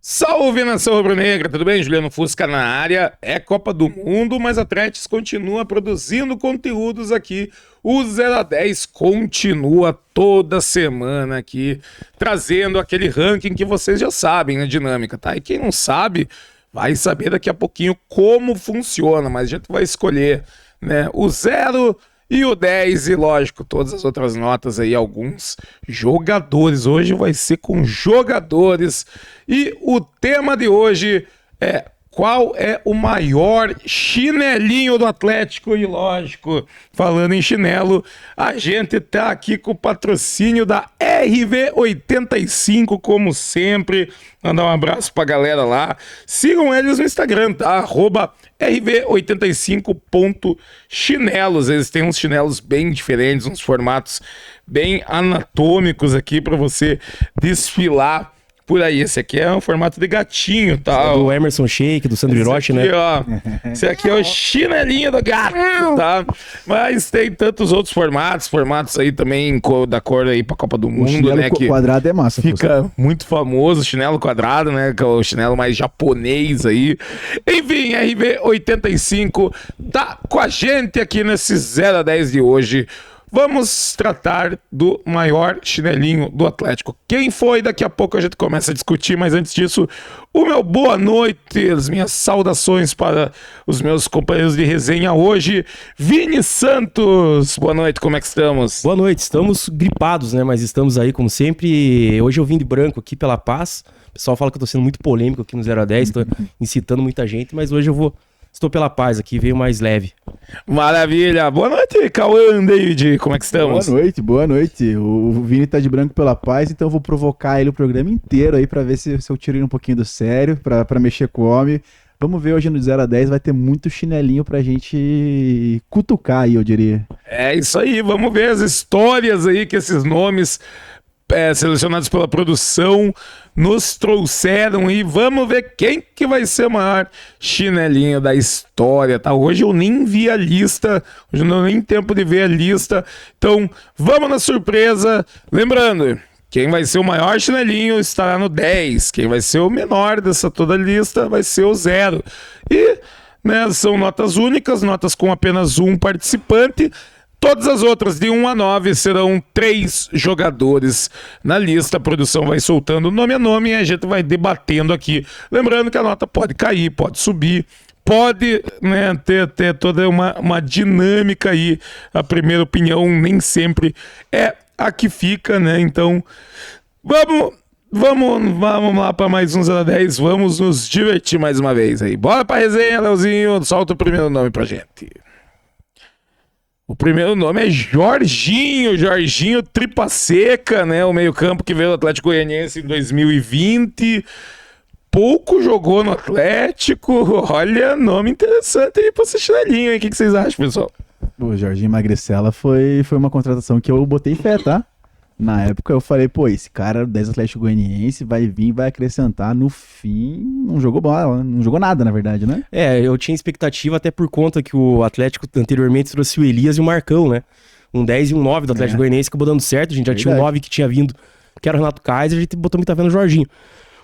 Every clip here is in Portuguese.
Salve, nação rubro-negra, tudo bem? Juliano Fusca na área. É Copa do Mundo, mas a Atlético continua produzindo conteúdos aqui. O 0 a 10 continua toda semana aqui, trazendo aquele ranking que vocês já sabem, a dinâmica, tá? E quem não sabe, vai saber daqui a pouquinho como funciona, mas a gente vai escolher, né, o 0 e o 10 e, lógico, todas as outras notas aí, alguns jogadores. Hoje vai ser com jogadores. E o tema de hoje é: qual é o maior chinelinho do Atlético? E, lógico, falando em chinelo, a gente tá aqui com o patrocínio da RV85, como sempre. Mandar um abraço pra galera lá. Sigam eles no Instagram, tá? @rv85.chinelos. Eles têm uns chinelos bem diferentes, uns formatos bem anatômicos aqui pra você desfilar por aí. Esse aqui é um formato de gatinho, tá? Do Emerson Sheik, do Sandro Hiroshi, né? Ó, esse aqui é o chinelinho do gato, tá? Mas tem tantos outros formatos aí também da cor aí pra Copa do Mundo, né? Que quadrado é massa. fica muito famoso, chinelo quadrado, né? Que é o chinelo mais japonês aí. Enfim, RV85 tá com a gente aqui nesse 0 a 10 de hoje. Vamos tratar do maior chinelinho do Atlético. Quem foi? Daqui a pouco a gente começa a discutir, mas antes disso, o meu boa noite, as minhas saudações para os meus companheiros de resenha hoje. Vini Santos, boa noite, como é que estamos? Boa noite, estamos gripados, né? Mas estamos aí, como sempre. Hoje eu vim de branco aqui pela paz. O pessoal fala que eu tô sendo muito polêmico aqui no 0 a 10, tô incitando muita gente, mas hoje estou pela paz aqui, veio mais leve. Maravilha, boa noite, Cauã, David, como é que estamos? Boa noite. O Vini tá de branco pela paz, então eu vou provocar ele o programa inteiro aí pra ver se eu tiro ele um pouquinho do sério, pra mexer com o homem. Vamos ver hoje no 0 a 10, vai ter muito chinelinho pra gente cutucar aí, eu diria. É isso aí, vamos ver as histórias aí que esses nomes selecionados pela produção nos trouxeram e vamos ver quem que vai ser o maior chinelinho da história, tá? Hoje eu nem vi a lista, hoje não deu nem tempo de ver a lista, então vamos na surpresa. Lembrando, quem vai ser o maior chinelinho estará no 10, quem vai ser o menor dessa toda lista vai ser o 0. E, né, são notas únicas, notas com apenas um participante. Todas as outras, de 1 a 9, serão 3 jogadores na lista. A produção vai soltando nome a nome e a gente vai debatendo aqui. Lembrando que a nota pode cair, pode subir, pode, né, ter toda uma dinâmica aí. A primeira opinião nem sempre é a que fica, né? Então, vamos lá para mais um 0 a 10. Vamos nos divertir mais uma vez aí. Bora pra resenha, Leozinho. Solta o primeiro nome pra gente. O primeiro nome é Jorginho Tripa Seca, né? O meio-campo que veio do Atlético Goianiense em 2020. Pouco jogou no Atlético. Olha, nome interessante aí pra esse chinelinho, hein? O que vocês acham, pessoal? O Jorginho Magricela foi uma contratação que eu botei fé, tá? Na época eu falei, pô, esse cara 10 Atlético Goianiense vai vir, vai acrescentar. No fim, não jogou bola, não jogou nada, na verdade, né? Eu tinha expectativa até por conta que o Atlético anteriormente trouxe o Elias e o Marcão, né? Um 10 e um 9 do Atlético Goianiense, acabou dando certo. A gente já tinha um 9 que tinha vindo, que era o Renato Kaiser, a gente botou muita fé no Jorginho.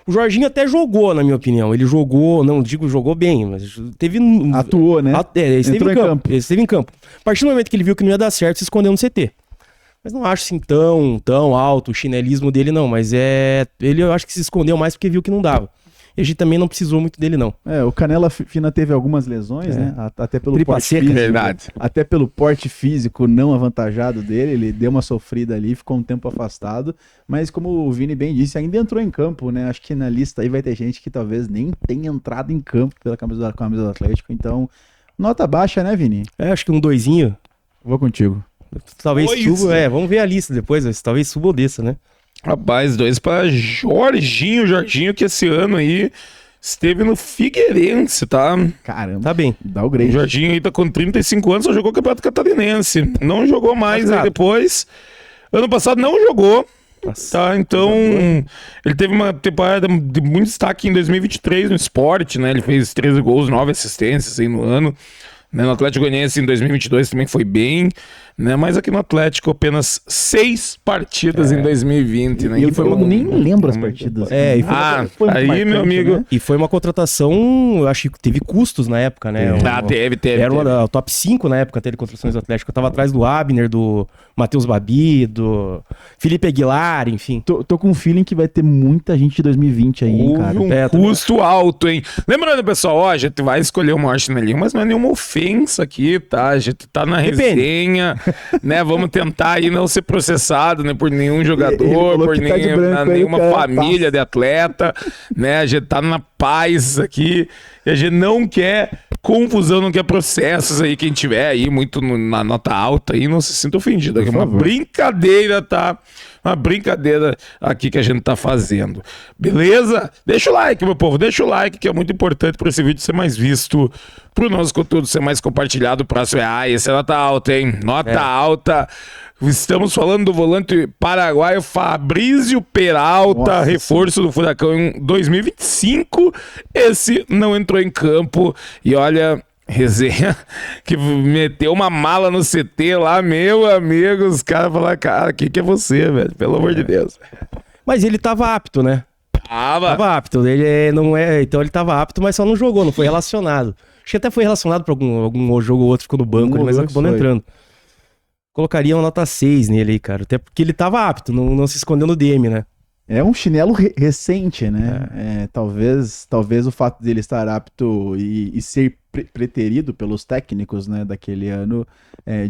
O Jorginho até jogou, na minha opinião. Ele jogou, não digo jogou bem, mas teve... Atuou, né? Ele esteve em campo. Ele esteve em campo. A partir do momento que ele viu que não ia dar certo, se escondeu no CT. Mas não acho assim tão alto o chinelismo dele, não. Mas ele eu acho que se escondeu mais porque viu que não dava. E a gente também não precisou muito dele, não. O Canela Fina teve algumas lesões, né? Até pelo Tripa porte seca, físico. Verdade. Até pelo porte físico não avantajado dele. Ele deu uma sofrida ali, ficou um tempo afastado. Mas como o Vini bem disse, ainda entrou em campo, né? Acho que na lista aí vai ter gente que talvez nem tenha entrado em campo pela camisa do Atlético. Então, nota baixa, né, Vini? Acho que um 2zinho. Vou contigo. Talvez suba, vamos ver a lista depois, talvez suba ou desça, né? Rapaz, 2 para Jorginho, que esse ano aí esteve no Figueirense, tá? Caramba, tá bem. Dá o O grade. Jorginho aí tá com 35 anos, só jogou o Campeonato Catarinense. Não jogou mais aí depois. Ano passado não jogou. Tá, então ele teve uma temporada de muito destaque em 2023 no Sport, né? Ele fez 13 gols, 9 assistências aí no ano. né? No Atlético Goianiense em 2022 também foi bem, né? Mas aqui no Atlético apenas 6 partidas em 2020, né? E eu nem lembro as partidas. É, e foi muito aí, marcante, meu amigo... né? E foi uma contratação, eu acho que teve custos na época, né? Teve. Era o top 5 na época, teve contratações do Atlético. Eu tava atrás do Abner, do Matheus Babi, do Felipe Aguilar, enfim. Tô com um feeling que vai ter muita gente de 2020 aí, hein, cara. Houve um custo alto, hein? Lembrando, pessoal, ó, a gente vai escolher o maior chinelinho, mas não é nenhuma ofensa aqui, tá? A gente tá na resenha, né? Vamos tentar aí não ser processado, né, por nenhum jogador, por nenhuma família de atleta, né? A gente tá na paz aqui e a gente não quer confusão, não quer processos aí. Quem tiver aí muito na nota alta aí, não se sinta ofendido. Aqui é uma brincadeira, tá? Uma brincadeira aqui que a gente tá fazendo. Beleza? Deixa o like, meu povo. Deixa o like, que é muito importante para esse vídeo ser mais visto, pro nosso conteúdo ser mais compartilhado. O próximo esse é nota alta, hein? Nota alta. Estamos falando do volante paraguaio Fabrício Peralta, reforço do Furacão em 2025. Esse não entrou em campo. E olha... resenha que meteu uma mala no CT lá, meu amigo, os caras falaram, cara, o que é você, velho? Pelo amor de Deus. Mas ele tava apto, né? Tava apto, ele não é, então ele tava apto, mas só não jogou, não foi relacionado. Acho que até foi relacionado pra algum jogo ou outro, ficou no banco, mas acabou não entrando. Colocaria uma nota 6 nele aí, cara, até porque ele tava apto, não se escondeu no DM, né? É um chinelo recente, né? Talvez o fato dele estar apto e ser preterido pelos técnicos, né, daquele ano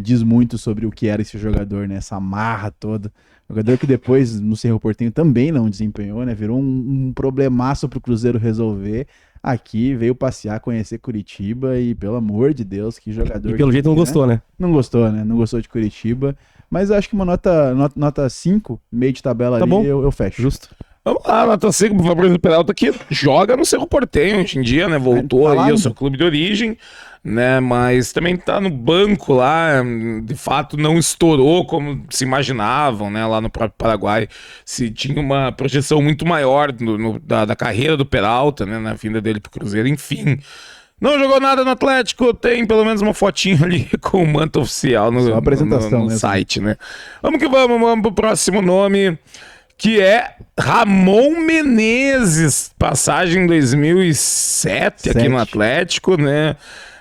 diz muito sobre o que era esse jogador, né? Essa marra toda. Jogador que depois no Cerro Porteño também não desempenhou, né? Virou um problemaço pro Cruzeiro resolver. Aqui veio passear, conhecer Curitiba e, pelo amor de Deus, que jogador. E pelo jeito não gostou, né? Não gostou, né? Não gostou de Curitiba. Mas eu acho que uma nota 5, meio de tabela ali, bom. eu fecho. Justo. Vamos lá, nota 5 pro Fabrício Peralta, que joga no Cerro Porteño hoje em dia, né? Voltou aí ao seu clube de origem, né? Mas também tá no banco lá, de fato não estourou como se imaginavam, né? Lá no próprio Paraguai, se tinha uma projeção muito maior da carreira do Peralta, né? Na vinda dele pro Cruzeiro, enfim. Não jogou nada no Atlético, tem pelo menos uma fotinha ali com o manto oficial no site, né? Vamos que vamos pro próximo nome, que é Ramon Menezes, passagem em 2007 aqui no Atlético, né?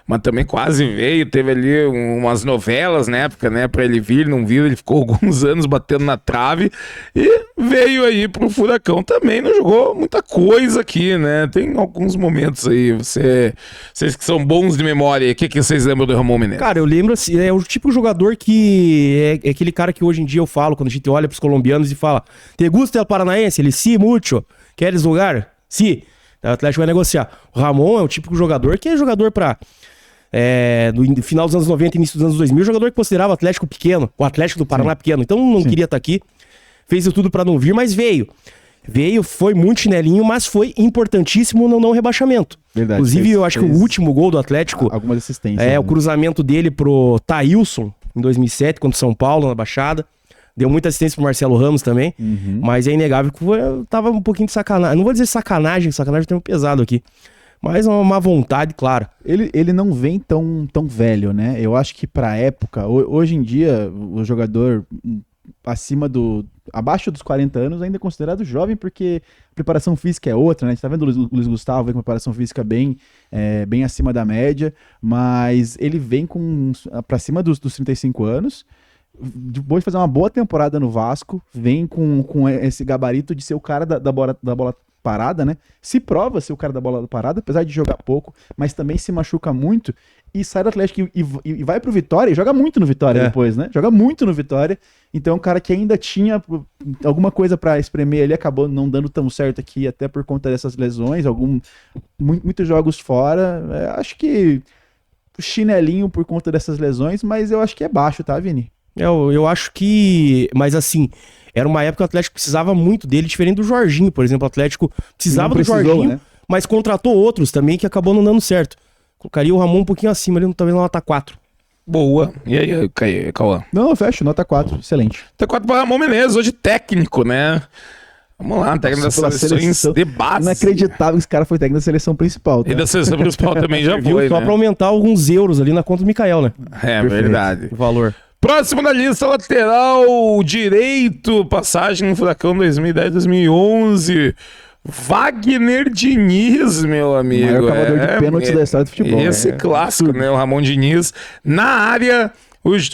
Mas também quase veio, teve ali umas novelas na época, né, pra ele vir, não vir, ele ficou alguns anos batendo na trave e veio aí pro Furacão também, não jogou muita coisa aqui, né, tem alguns momentos aí, vocês que são bons de memória, o que vocês lembram do Ramon Menezes? Cara, eu lembro assim, é o tipo de jogador que é aquele cara que hoje em dia eu falo, quando a gente olha pros colombianos e fala, ¿te gusta el Paranaense? Ele, sí, mucho, queres jogar? Sí. O Atlético vai negociar. O Ramon é o tipo de jogador que é jogador pra... no final dos anos 90 início dos anos 2000, jogador que considerava o Atlético pequeno, o Atlético do Paraná pequeno, então não queria estar aqui, fez tudo pra não vir, mas veio, foi muito chinelinho, mas foi importantíssimo no não rebaixamento. Verdade, inclusive eu acho que o último gol do Atlético, algumas assistências, o cruzamento dele pro Thailson em 2007 contra o São Paulo na Baixada, deu muita assistência pro Marcelo Ramos também, mas é inegável que tava um pouquinho de sacanagem, não vou dizer sacanagem é um termo pesado aqui, mas uma má vontade, claro. Ele não vem tão velho, né? Eu acho que pra época, hoje em dia, o jogador abaixo dos 40 anos ainda é considerado jovem, porque a preparação física é outra, né? A gente tá vendo o Luiz Gustavo com preparação física bem acima da média, mas ele vem pra cima dos 35 anos, depois de fazer uma boa temporada no Vasco, vem com esse gabarito de ser o cara da bola parada, né? Se prova ser o cara da bola parada, apesar de jogar pouco, mas também se machuca muito e sai do Atlético e vai pro Vitória e joga muito no Vitória depois, né? Joga muito no Vitória. Então, um cara que ainda tinha alguma coisa pra espremer, ele acabou não dando tão certo aqui, até por conta dessas lesões, muitos jogos fora. Acho que chinelinho por conta dessas lesões, mas eu acho que é baixo, tá, Vini? Eu acho que... Mas assim, era uma época que o Atlético precisava muito dele, diferente do Jorginho, por exemplo. O Atlético precisava do Jorginho, né? Mas contratou outros também que acabou não dando certo. Colocaria o Ramon um pouquinho acima, ali talvez nota 4. Boa. E aí, Cauã? Não, eu fecho, nota 4, excelente. Nota 4 para Ramon Menezes, hoje técnico, né? Vamos lá, técnico das Pela seleções seleção. de base. Inacreditável que esse cara foi técnico da seleção principal. Tá? E da seleção principal também já Viu? foi, Só né? pra aumentar alguns euros ali na conta do Mikael, né? É Perfeito. verdade. O valor. Próximo da lista, lateral direito, passagem no Furacão 2010-2011. Wagner Diniz, meu amigo. maior cavador de pênaltis da história do futebol. Esse clássico, né? O Ramon Diniz. Na área,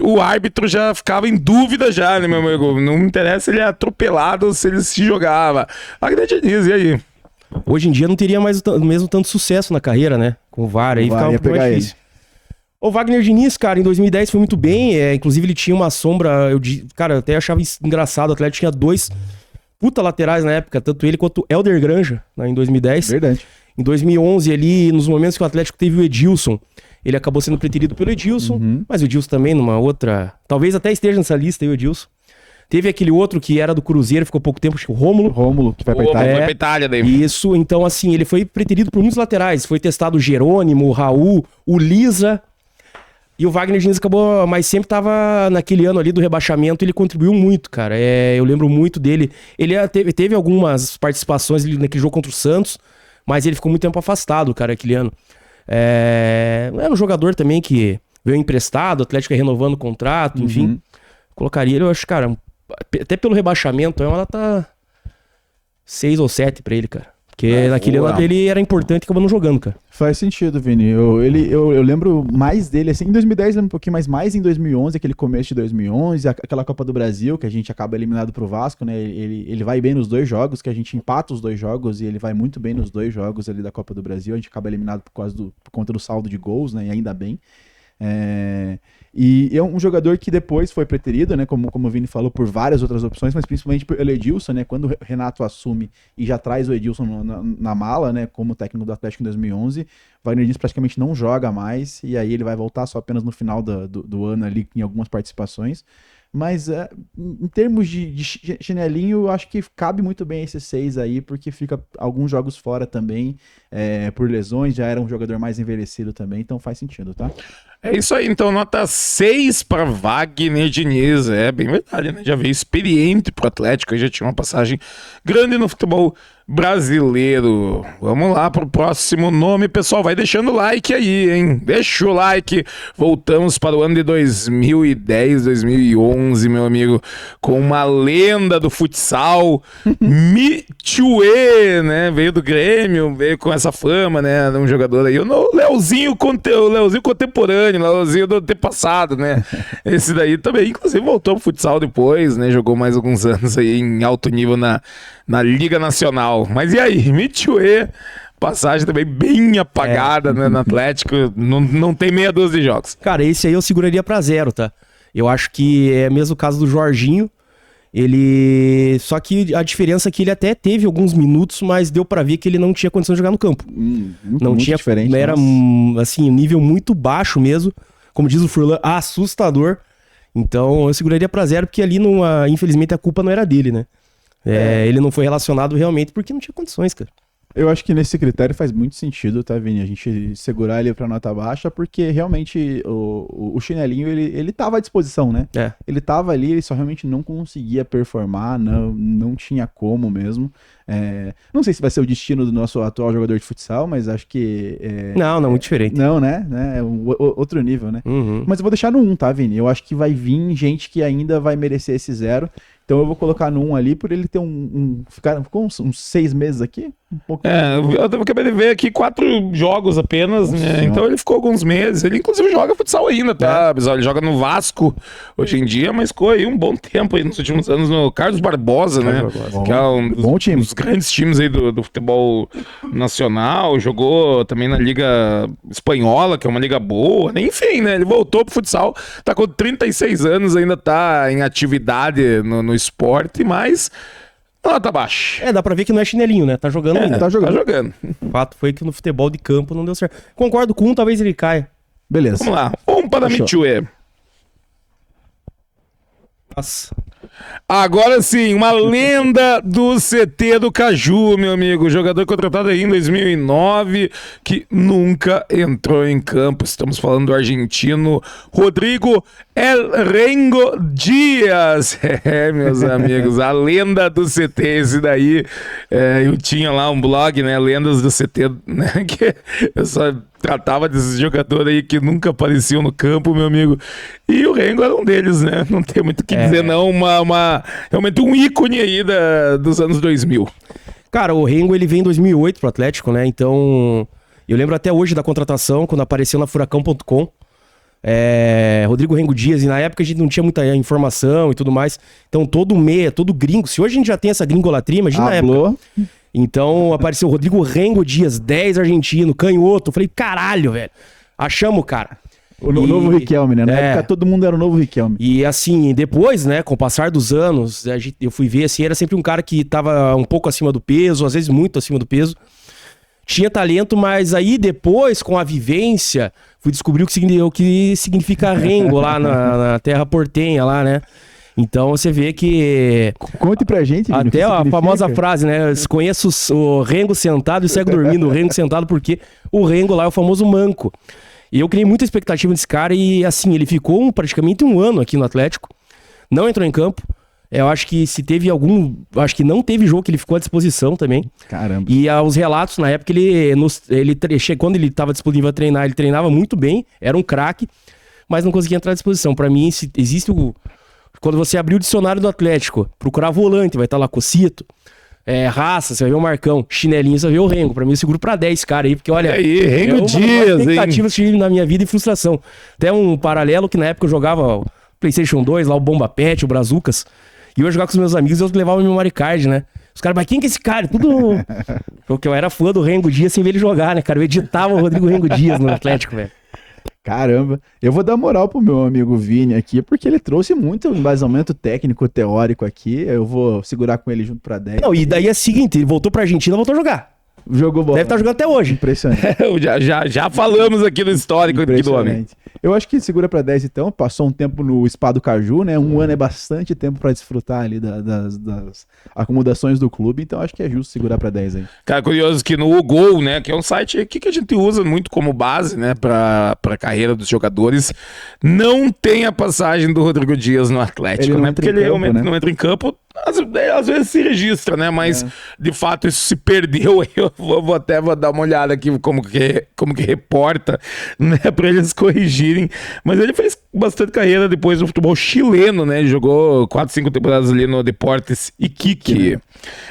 o árbitro já ficava em dúvida já, né, meu amigo? Não interessa se ele é atropelado ou se ele se jogava. Wagner Diniz, e aí? Hoje em dia não teria mais o mesmo tanto sucesso na carreira, né? Com o VAR aí O VAR ficava ia um pouco mais pegar difícil. O Wagner Diniz, cara, em 2010 foi muito bem. Inclusive ele tinha uma sombra. Cara, eu até achava isso engraçado. O Atlético tinha 2 puta laterais na época, tanto ele quanto o Helder Granja, né, em 2010. Verdade. Em 2011, ali, nos momentos que o Atlético teve o Edilson, ele acabou sendo preterido pelo Edilson, mas o Edilson também numa outra... Talvez até esteja nessa lista aí, o Edilson. Teve aquele outro que era do Cruzeiro, ficou pouco tempo, acho que o Rômulo. Rômulo, que vai pra Opa, Itália. foi pra Itália daí. Isso, então assim, ele foi preterido por muitos laterais. Foi testado o Jerônimo, o Raul, o Lisa. E o Wagner Diniz acabou, mas sempre tava naquele ano ali do rebaixamento, ele contribuiu muito, cara. Eu lembro muito dele. Ele teve algumas participações ali naquele jogo contra o Santos, mas ele ficou muito tempo afastado, cara, aquele ano. Era um jogador também que veio emprestado, o Atlético renovando o contrato, enfim. Colocaria ele, eu acho, cara, até pelo rebaixamento, é uma nota 6 ou 7 pra ele, cara. Porque naquele ano ele era importante e acabou não jogando, cara. Faz sentido, Vini. Eu lembro mais dele, assim, em 2010 lembro um pouquinho mais em 2011, aquele começo de 2011, aquela Copa do Brasil, que a gente acaba eliminado pro Vasco, né? Ele vai bem nos 2 jogos, que a gente empata os 2 jogos, e ele vai muito bem nos 2 jogos ali da Copa do Brasil, a gente acaba eliminado por conta do saldo de gols, né? E ainda bem. E é um jogador que depois foi preterido, né, como o Vini falou, por várias outras opções, mas principalmente pelo Edilson, né, quando o Renato assume e já traz o Edilson na mala, né, como técnico do Atlético em 2011, Wagner Diniz praticamente não joga mais, e aí ele vai voltar só apenas no final do ano ali, em algumas participações. Mas em termos de chinelinho, eu acho que cabe muito bem esses 6 aí, porque fica alguns jogos fora também, por lesões, já era um jogador mais envelhecido também, então faz sentido, tá? É isso aí, então nota 6 para Wagner Diniz, é bem verdade, né? Já veio experiente pro Atlético, já tinha uma passagem grande no futebol brasileiro. Vamos lá pro próximo nome, pessoal, vai deixando o like aí, hein? Deixa o like. Voltamos para o ano de 2010, 2011, meu amigo, com uma lenda do futsal, Mitchue, né? Veio do Grêmio, veio com essa fama, né? Um jogador aí, o Leozinho contemporâneo, Leozinho do tempo passado, né? Esse daí também, inclusive, voltou pro futsal depois, né? Jogou mais alguns anos aí em alto nível na Liga Nacional. Mas e aí, Mitchue, passagem também bem apagada, né, no Atlético, não tem meia dúzia de jogos. Cara, esse aí eu seguraria pra 0, tá? Eu acho que é mesmo o caso do Jorginho. Só que a diferença é que ele até teve alguns minutos, mas deu pra ver que ele não tinha condição de jogar no campo. Não tinha, diferente. era assim, um nível muito baixo mesmo. Como diz o Furlan, assustador. Então eu seguraria pra 0, porque ali, infelizmente, a culpa não era dele, né? Ele não foi relacionado realmente porque não tinha condições, cara. Eu acho que nesse critério faz muito sentido, tá, Vini? A gente segurar ele pra nota baixa, porque realmente o chinelinho, ele tava à disposição, né? Ele tava ali, ele só realmente não conseguia performar, não tinha como mesmo. Não sei se vai ser o destino do nosso atual jogador de futsal, mas acho que... Não, muito diferente. Não, né? É outro nível, né? Mas eu vou deixar no 1, tá, Vini? Eu acho que vai vir gente que ainda vai merecer esse 0. Então eu vou colocar no 1 ali, por ele ter ficou uns 6 meses aqui? Um pouquinho. Eu acabei de ver aqui 4 jogos apenas, né? Então ele ficou alguns meses. Ele inclusive joga futsal ainda, tá, pessoal? Ele joga no Vasco hoje em dia, mas ficou aí um bom tempo aí nos últimos anos no Carlos Barbosa, né? Que é um dos grandes times aí do futebol nacional. Jogou também na Liga Espanhola, que é uma liga boa. Enfim, né? Ele voltou pro futsal, tá com 36 anos, ainda tá em atividade no esporte, mas nota baixa. Dá pra ver que não é chinelinho, né? Tá jogando ainda. Tá jogando. O fato foi que no futebol de campo não deu certo. Concordo com talvez ele caia. Beleza. Vamos lá. Vamos para Mitchue. Nossa. Agora sim, uma lenda do CT do Caju, meu amigo. Jogador contratado aí em 2009, que nunca entrou em campo. Estamos falando do argentino Rodrigo El Rengo Dias. É, meus amigos, a lenda do CT, esse daí. Eu tinha lá um blog, né? Lendas do CT, né? Que eu só tratava desses jogadores aí que nunca apareciam no campo, meu amigo. E o Rengo era um deles, né? Não tem muito o que dizer, não. Realmente um ícone aí dos anos 2000. Cara, o Rengo, ele vem em 2008 pro Atlético, né? Então, eu lembro até hoje da contratação, quando apareceu na Furacão.com. Rodrigo Rengo Dias, e na época a gente não tinha muita informação e tudo mais. Então, todo meia, todo gringo. Se hoje a gente já tem essa gringolatria, imagina na época. Então, apareceu o Rodrigo Rengo Dias, 10 argentino, canhoto. Eu falei, caralho, velho. Achamos o cara. O novo Riquelme, né? Na época todo mundo era o novo Riquelme. E assim, depois, né, com o passar dos anos, eu fui ver, assim, era sempre um cara que tava um pouco acima do peso, às vezes muito acima do peso. Tinha talento, mas aí depois, com a vivência, fui descobrir o que significa Rengo lá na terra portenha lá, né? Então você vê que... Conte pra gente, Vini, até a famosa frase, né? Conheço o Rengo sentado e cego dormindo. O Rengo sentado porque o Rengo lá é o famoso manco. E eu criei muita expectativa nesse cara e, assim, ele ficou praticamente um ano aqui no Atlético. Não entrou em campo. Eu acho que se teve acho que não teve jogo que ele ficou à disposição também. Caramba. E os relatos, na época, quando ele estava disponível a treinar, ele treinava muito bem, era um craque, mas não conseguia entrar à disposição. Pra mim, existe quando você abrir o dicionário do Atlético, procurar volante, vai estar lá Cocito, Raça, você vai ver o Marcão, Chinelinho, você vai ver o Rengo. Pra mim, eu seguro pra 10 cara aí, porque olha... aí, Rengo Dias, expectativas que tive na minha vida e frustração. Até um paralelo que na época eu jogava o PlayStation 2, lá o Bomba Pet, o Brazucas, e eu ia jogar com os meus amigos e eu levava o meu memory card, né? Os caras, mas quem que é esse cara? Tudo... Porque eu era fã do Rengo Dias sem ver ele jogar, né, cara? Eu editava o Rodrigo Rengo Dias no Atlético, velho. Caramba, eu vou dar moral pro meu amigo Vini aqui, porque ele trouxe muito embasamento técnico, teórico aqui. Eu vou segurar com ele junto pra 10. Não, e daí é o seguinte, ele voltou pra Argentina, voltou a jogar. Jogou bola. Deve estar jogando até hoje. Impressionante. já falamos aqui no histórico aqui do homem. Eu acho que segura pra 10 então, passou um tempo no Spa do Caju, né? Um ano é bastante tempo pra desfrutar ali das acomodações do clube, então acho que é justo segurar pra 10 aí. Cara, curioso que no Gol, né, que é um site aqui que a gente usa muito como base, né, pra carreira dos jogadores, não tem a passagem do Rodrigo Dias no Atlético, né? Porque ele realmente não entra em campo. Às vezes se registra, né? Mas de fato isso se perdeu. Eu vou dar uma olhada aqui como que reporta, né? Pra eles corrigirem. Mas ele fez bastante carreira depois no futebol chileno, né? Ele jogou 4, 5 temporadas ali no Deportes Iquique.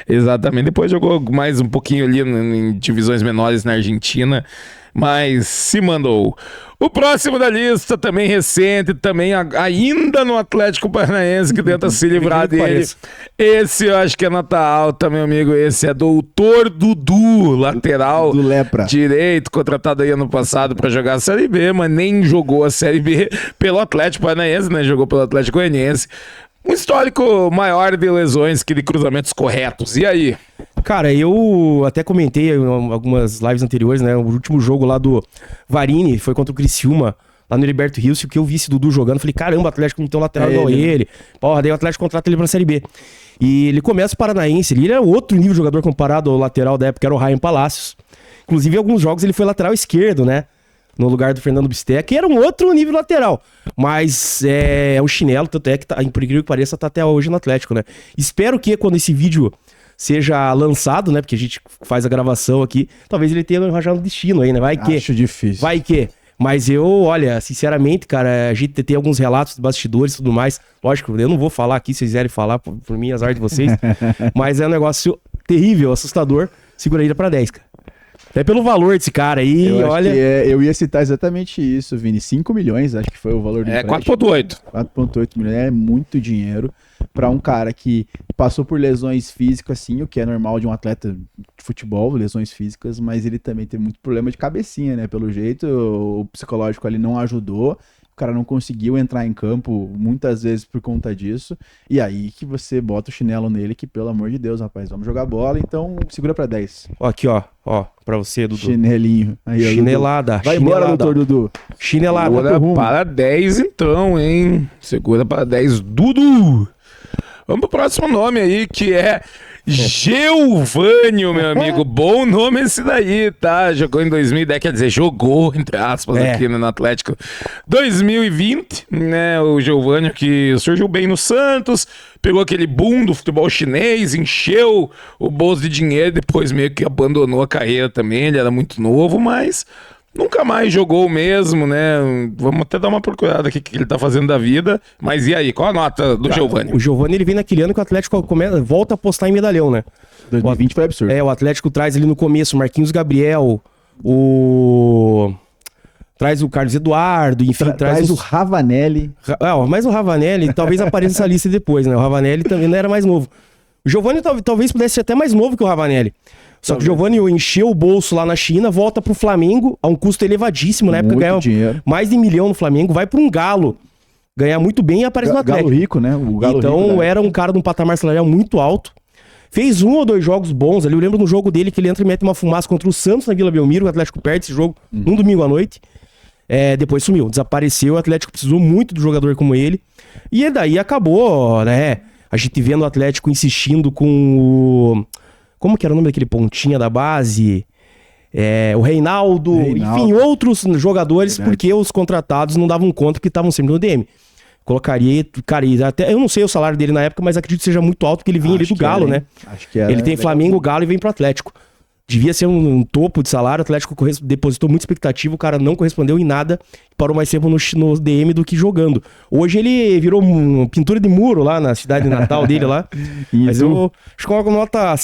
Exatamente. Depois jogou mais um pouquinho ali em divisões menores na Argentina. Mas se mandou. O próximo da lista, também recente, também ainda no Atlético Paranaense, que tenta se livrar dele. Esse eu acho que é nota alta, meu amigo. Esse é Doutor Dudu, lateral do Lepra. Direito, contratado aí ano passado para jogar a Série B, mas nem jogou a Série B pelo Atlético Paranaense, né? Jogou pelo Atlético Goianiense. Um histórico maior de lesões que de cruzamentos corretos. E aí? Cara, eu até comentei em algumas lives anteriores, né? O último jogo lá do Varini foi contra o Criciúma, lá no Heriberto Rios, que eu vi esse Dudu jogando. Falei, caramba, o Atlético não tem um lateral igual ele. Porra, daí o Atlético contrata ele pra Série B. E ele começa o Paranaense, ele era outro nível de jogador comparado ao lateral da época, era o Ryan Palacios. Inclusive, em alguns jogos ele foi lateral esquerdo, né? No lugar do Fernando Bisteca, que era um outro nível lateral. Mas é um chinelo, tanto é que, por incrível que pareça, tá até hoje no Atlético, né? Espero que quando esse vídeo seja lançado, né? Porque a gente faz a gravação aqui, talvez ele tenha arranjado um destino aí, né? Vai que. Acho difícil. Vai que. Mas eu, olha, sinceramente, cara, a gente tem alguns relatos de bastidores e tudo mais. Lógico, eu não vou falar aqui, se vocês quiserem falar, por mim, azar de vocês. Mas é um negócio terrível, assustador. Segura ele pra 10, cara. Até pelo valor desse cara aí, eu ia citar exatamente isso, Vini. 5 milhões, acho que foi o valor do empréstimo. 4,8. 4,8 milhões, é muito dinheiro para um cara que passou por lesões físicas, assim, o que é normal de um atleta de futebol, lesões físicas, mas ele também teve muito problema de cabecinha, né? Pelo jeito, o psicológico ali não ajudou. O cara não conseguiu entrar em campo muitas vezes por conta disso. E aí que você bota o chinelo nele, que pelo amor de Deus, rapaz, vamos jogar bola, então segura pra 10. Aqui, ó, pra você, Dudu. Chinelinho. Aí, chinelada. Vai embora, doutor Dudu. Chinelada. Segura para 10 então, hein? Segura para 10, Dudu. Vamos pro próximo nome aí, que é Geovânio, meu amigo. Bom nome esse daí, tá? Jogou em 2010, quer dizer, jogou, entre aspas, aqui no Atlético 2020, né? O Geovânio que surgiu bem no Santos, pegou aquele boom do futebol chinês, encheu o bolso de dinheiro, depois meio que abandonou a carreira também. Ele era muito novo, mas nunca mais jogou mesmo, né? Vamos até dar uma procurada aqui que ele tá fazendo da vida. Mas e aí, qual a nota do Geovânio? O Geovânio, ele vem naquele ano que o Atlético volta a apostar em medalhão, né? 2020 foi absurdo. O Atlético traz ali no começo o Marquinhos Gabriel, traz o Carlos Eduardo, enfim, traz o Ravanelli. Mas o Ravanelli talvez apareça nessa lista depois, né? O Ravanelli também não era mais novo. O Geovânio talvez pudesse ser até mais novo que o Ravanelli. Só que o Geovânio encheu o bolso lá na China, volta pro Flamengo a um custo elevadíssimo. Na época ganhava mais de 1 milhão no Flamengo, vai pra um Galo ganhar muito bem e aparece no Atlético. Galo rico, né? O Galo então rico, era um cara de um patamar salarial muito alto. Fez 1 ou 2 jogos bons ali. Eu lembro no jogo dele que ele entra e mete uma fumaça contra o Santos na Vila Belmiro. O Atlético perde esse jogo num domingo à noite. Depois sumiu, desapareceu. O Atlético precisou muito de jogador como ele. E daí acabou, né? A gente vendo o Atlético insistindo com o... Como que era o nome daquele pontinha da base? O Reinaldo, enfim, outros jogadores, porque os contratados não davam conta porque estavam sempre no DM. Colocaria, cara, até eu não sei o salário dele na época, mas acredito que seja muito alto, porque ele vinha ali do Galo, né? Acho que era. Ele tem Flamengo, Galo e vem pro Atlético. Devia ser um topo de salário, o Atlético depositou muita expectativa, o cara não correspondeu em nada, parou mais tempo no DM do que jogando. Hoje ele virou uma pintura de muro lá na cidade natal dele lá, mas eu acho que uma nota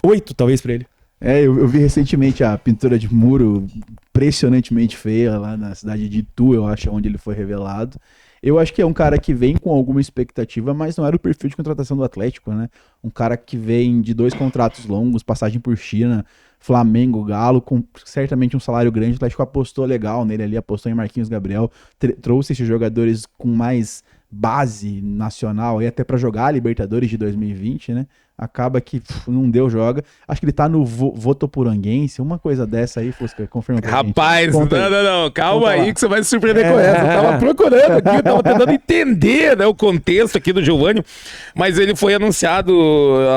8 talvez pra ele. Eu vi recentemente a pintura de muro impressionantemente feia lá na cidade de Itu, eu acho, onde ele foi revelado. Eu acho que é um cara que vem com alguma expectativa, mas não era o perfil de contratação do Atlético, né? Um cara que vem de 2 contratos longos, passagem por China, Flamengo, Galo, com certamente um salário grande. O Atlético apostou legal nele ali, apostou em Marquinhos Gabriel, trouxe esses jogadores com mais base nacional e até para jogar a Libertadores de 2020, né? Acaba que não deu, joga. Acho que ele tá no Votoporanguense, uma coisa dessa aí, Fusca, confirma pra gente. Rapaz, não, calma aí que você vai se surpreender com essa. Eu tava procurando aqui, eu tava tentando entender, né, o contexto aqui do Geovânio, mas ele foi anunciado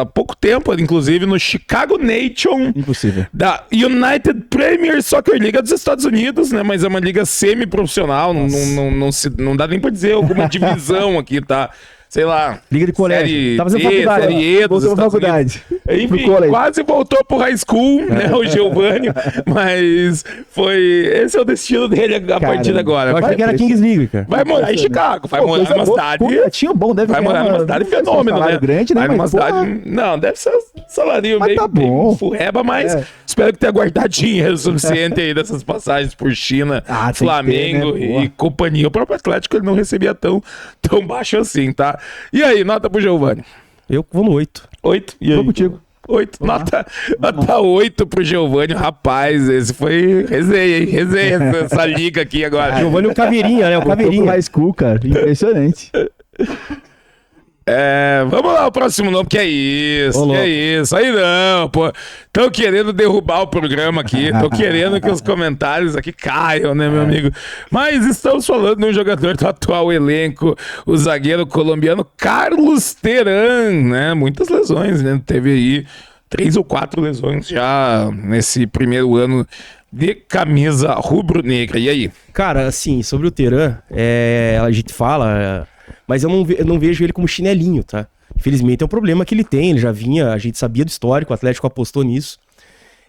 há pouco tempo, inclusive, no Chicago Nation. Impossível. Da United Premier Soccer League dos Estados Unidos, né, mas é uma liga semi-profissional, não dá nem pra dizer alguma divisão aqui, tá? Sei lá. Liga de colégio. Tava fazendo faculdade. Série E voltou pra faculdade. Enfim, quase voltou pro high school, né, o Geovânio, mas esse é o destino dele a partir de agora. Eu achei que era Kings League, cara. Vai morar em Chicago, vai morar numa cidade... Vai morar numa cidade fenômeno, né? Grande, né? Vai numa cidade... Não, deve ser um salário bem furreba, mas espero que tenha guardado dinheiro suficiente aí dessas passagens por China, Flamengo ter, né? E companhia. O próprio Atlético ele não recebia tão baixo assim, tá? E aí, nota pro Geovânio? Eu vou no 8. 8? E aí? Vou contigo. 8. Nota 8 pro Geovânio. Rapaz, esse foi resenha, hein? Resenha essa liga aqui agora. Geovânio é o Caveirinha, né? O Caveirinha. High school, cara. Impressionante. Vamos lá, o próximo nome, que é isso, aí não, pô, estão querendo derrubar o programa aqui, estão querendo que os comentários aqui caiam, né, meu amigo, mas estamos falando de um jogador do atual elenco, o zagueiro colombiano Carlos Terán, né, muitas lesões, né, teve aí 3 ou 4 lesões já nesse primeiro ano de camisa rubro-negra, e aí? Cara, assim, sobre o Terán, a gente fala... Mas eu não vejo ele como chinelinho, tá? Infelizmente é um problema que ele tem, ele já vinha, a gente sabia do histórico, o Atlético apostou nisso.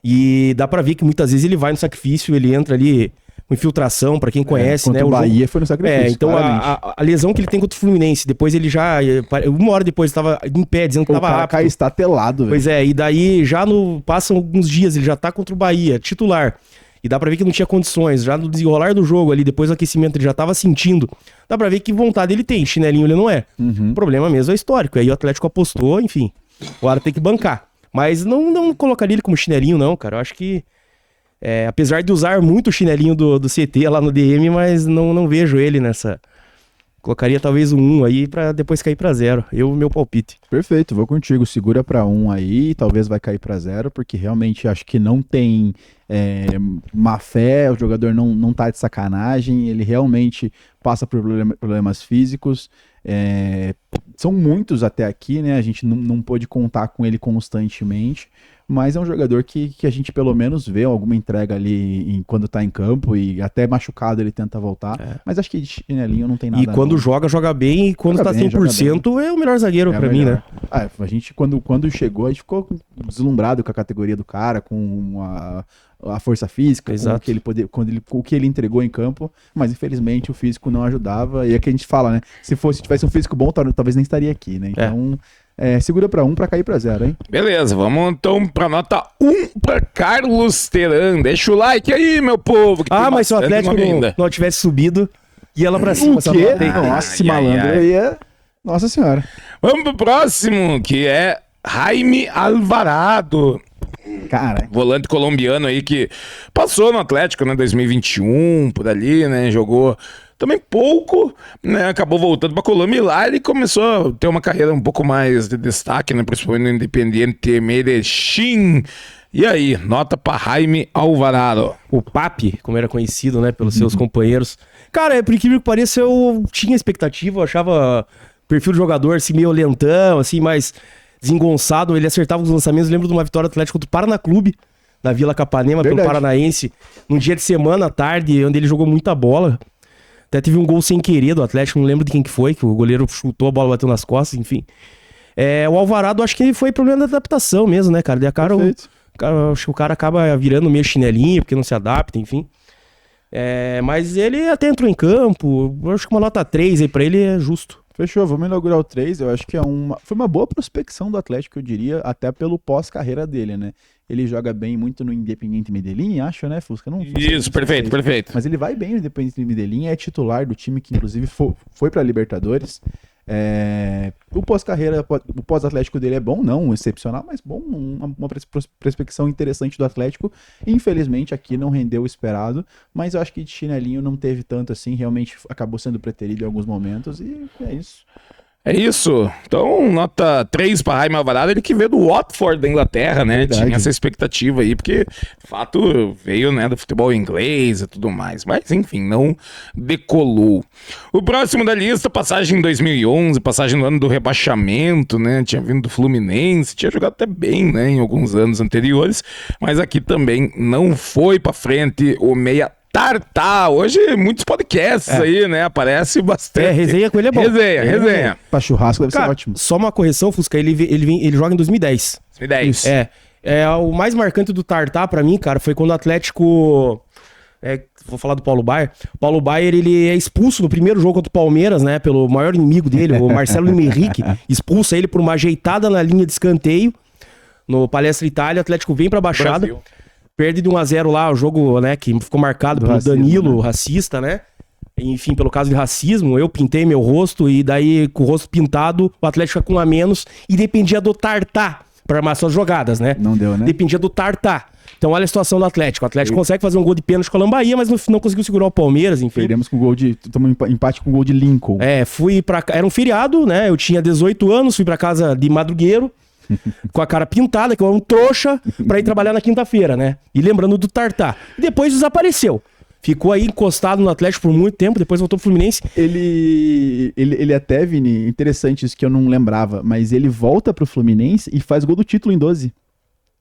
E dá pra ver que muitas vezes ele vai no sacrifício, ele entra ali com infiltração, pra quem conhece, né? O Bahia foi no sacrifício. Então a lesão que ele tem contra o Fluminense, depois ele já, uma hora depois, estava em pé, dizendo que tava rápido. O cara está telado, velho. Pois e daí já passam alguns dias, ele já tá contra o Bahia, titular. E dá pra ver que não tinha condições, já no desenrolar do jogo ali, depois do aquecimento ele já tava sentindo. Dá pra ver que vontade ele tem, chinelinho ele não é. O problema mesmo é histórico, e aí o Atlético apostou, enfim, o cara tem que bancar. Mas não colocaria ele como chinelinho não, cara, eu acho que, apesar de usar muito o chinelinho do CT lá no DM, mas não vejo ele nessa Colocaria talvez um 1 aí pra depois cair pra 0. Meu palpite. Perfeito, vou contigo. Segura pra 1 aí, talvez vai cair pra 0, porque realmente acho que não tem má fé, o jogador não tá de sacanagem, ele realmente passa por problemas físicos. São muitos até aqui, né? A gente não pôde contar com ele constantemente, mas é um jogador que a gente pelo menos vê alguma entrega ali quando tá em campo, e até machucado ele tenta voltar, mas acho que de chinelinho não tem nada. E quando joga bem, e quando tá 100% é o melhor zagueiro pra mim, né? A gente, quando chegou, a gente ficou deslumbrado com a categoria do cara, com a força física, com o que ele entregou em campo, mas infelizmente o físico não ajudava, e é que a gente fala, né? Se tivesse um físico bom, talvez nem estaria aqui, né? Então, segura pra 1 pra cair pra 0, hein? Beleza, vamos então pra nota 1 pra Carlos Teran. Deixa o like aí, meu povo. Mas se o Atlético não tivesse subido, ia lá pra cima. O quê? Nossa, esse malandro ia... Nossa senhora. Vamos pro próximo, que é Jaime Alvarado. Cara, volante colombiano aí que passou no Atlético, né, 2021, por ali, né, jogou também pouco, né, acabou voltando pra Colômbia e lá ele começou a ter uma carreira um pouco mais de destaque, né, principalmente no Independiente Medellín. E aí, nota pra Jaime Alvarado. O Papi, como era conhecido, né, pelos seus companheiros. Cara, por incrível que pareça, eu tinha expectativa, eu achava o perfil do jogador assim, meio lentão, assim, mais desengonçado, ele acertava os lançamentos. Eu lembro de uma vitória do Atlético do Paraná Clube, na Vila Capanema, pelo Paranaense, num dia de semana à tarde, onde ele jogou muita bola. Até teve um gol sem querer do Atlético, não lembro de quem que foi, que o goleiro chutou, a bola bateu nas costas, enfim. O Alvarado, acho que foi problema da adaptação mesmo, né, cara? Acho que o cara acaba virando meio chinelinho, porque não se adapta, enfim. Mas ele até entrou em campo, eu acho que uma nota 3 aí pra ele é justo. Fechou, vamos inaugurar o 3, eu acho que foi uma boa prospecção do Atlético, eu diria, até pelo pós-carreira dele, né? Ele joga bem muito no Independiente Medellín, acho, né, Fusca? Isso, perfeito. Mas ele vai bem no Independiente Medellín, é titular do time que inclusive foi pra Libertadores. O pós-carreira, o pós-Atlético dele é bom, não excepcional, mas bom, uma prospecção interessante do Atlético. Infelizmente aqui não rendeu o esperado, mas eu acho que de chinelinho não teve tanto assim, realmente acabou sendo preterido em alguns momentos, e é isso. É isso. Então, nota 3 para Jaime Alvarado, ele que veio do Watford da Inglaterra, né? Verdade. Tinha essa expectativa aí, porque, de fato, veio, né, do futebol inglês e tudo mais. Mas, enfim, não decolou. O próximo da lista, passagem em 2011, passagem no ano do rebaixamento, né? Tinha vindo do Fluminense, tinha jogado até bem, né, em alguns anos anteriores, mas aqui também não foi para frente o meia Tartá. Hoje muitos podcasts aí, né? Aparece bastante. Resenha com ele é bom. Resenha. Pra churrasco deve Cara, ser ótimo. só uma correção, Fusca, ele joga em 2010. 2010. O mais marcante do Tartá pra mim, cara, foi quando o Atlético... vou falar do Paulo Baier. O Paulo Baier, ele é expulso no primeiro jogo contra o Palmeiras, né? Pelo maior inimigo dele, o Marcelo Henrique. Expulsa ele por uma ajeitada na linha de escanteio no Palestra Itália. O Atlético vem pra Baixada. Brasil. Perde de 1-0 lá, o jogo, né, que ficou marcado pelo racismo, Danilo, né? racista, né? Enfim, pelo caso de racismo, eu pintei meu rosto e daí, com o rosto pintado, o Atlético fica com um a menos e dependia do Tartá pra armar suas jogadas, né? Não deu, né? Dependia do Tartá. Então, olha a situação do Atlético. O Atlético consegue fazer um gol de pênalti com a Lambaía, mas não conseguiu segurar o Palmeiras, enfim. Perdemos com tomamos empate com gol de Lincoln. Fui pra... Era um feriado, né? Eu tinha 18 anos, fui pra casa de madrugueiro, com a cara pintada, que eu era um trouxa, pra ir trabalhar na quinta-feira, né? E lembrando do Tartá. E depois desapareceu. Ficou aí encostado no Atlético por muito tempo, depois voltou pro Fluminense. Ele até, Vini, interessante isso que eu não lembrava, mas ele volta pro Fluminense e faz gol do título em 12.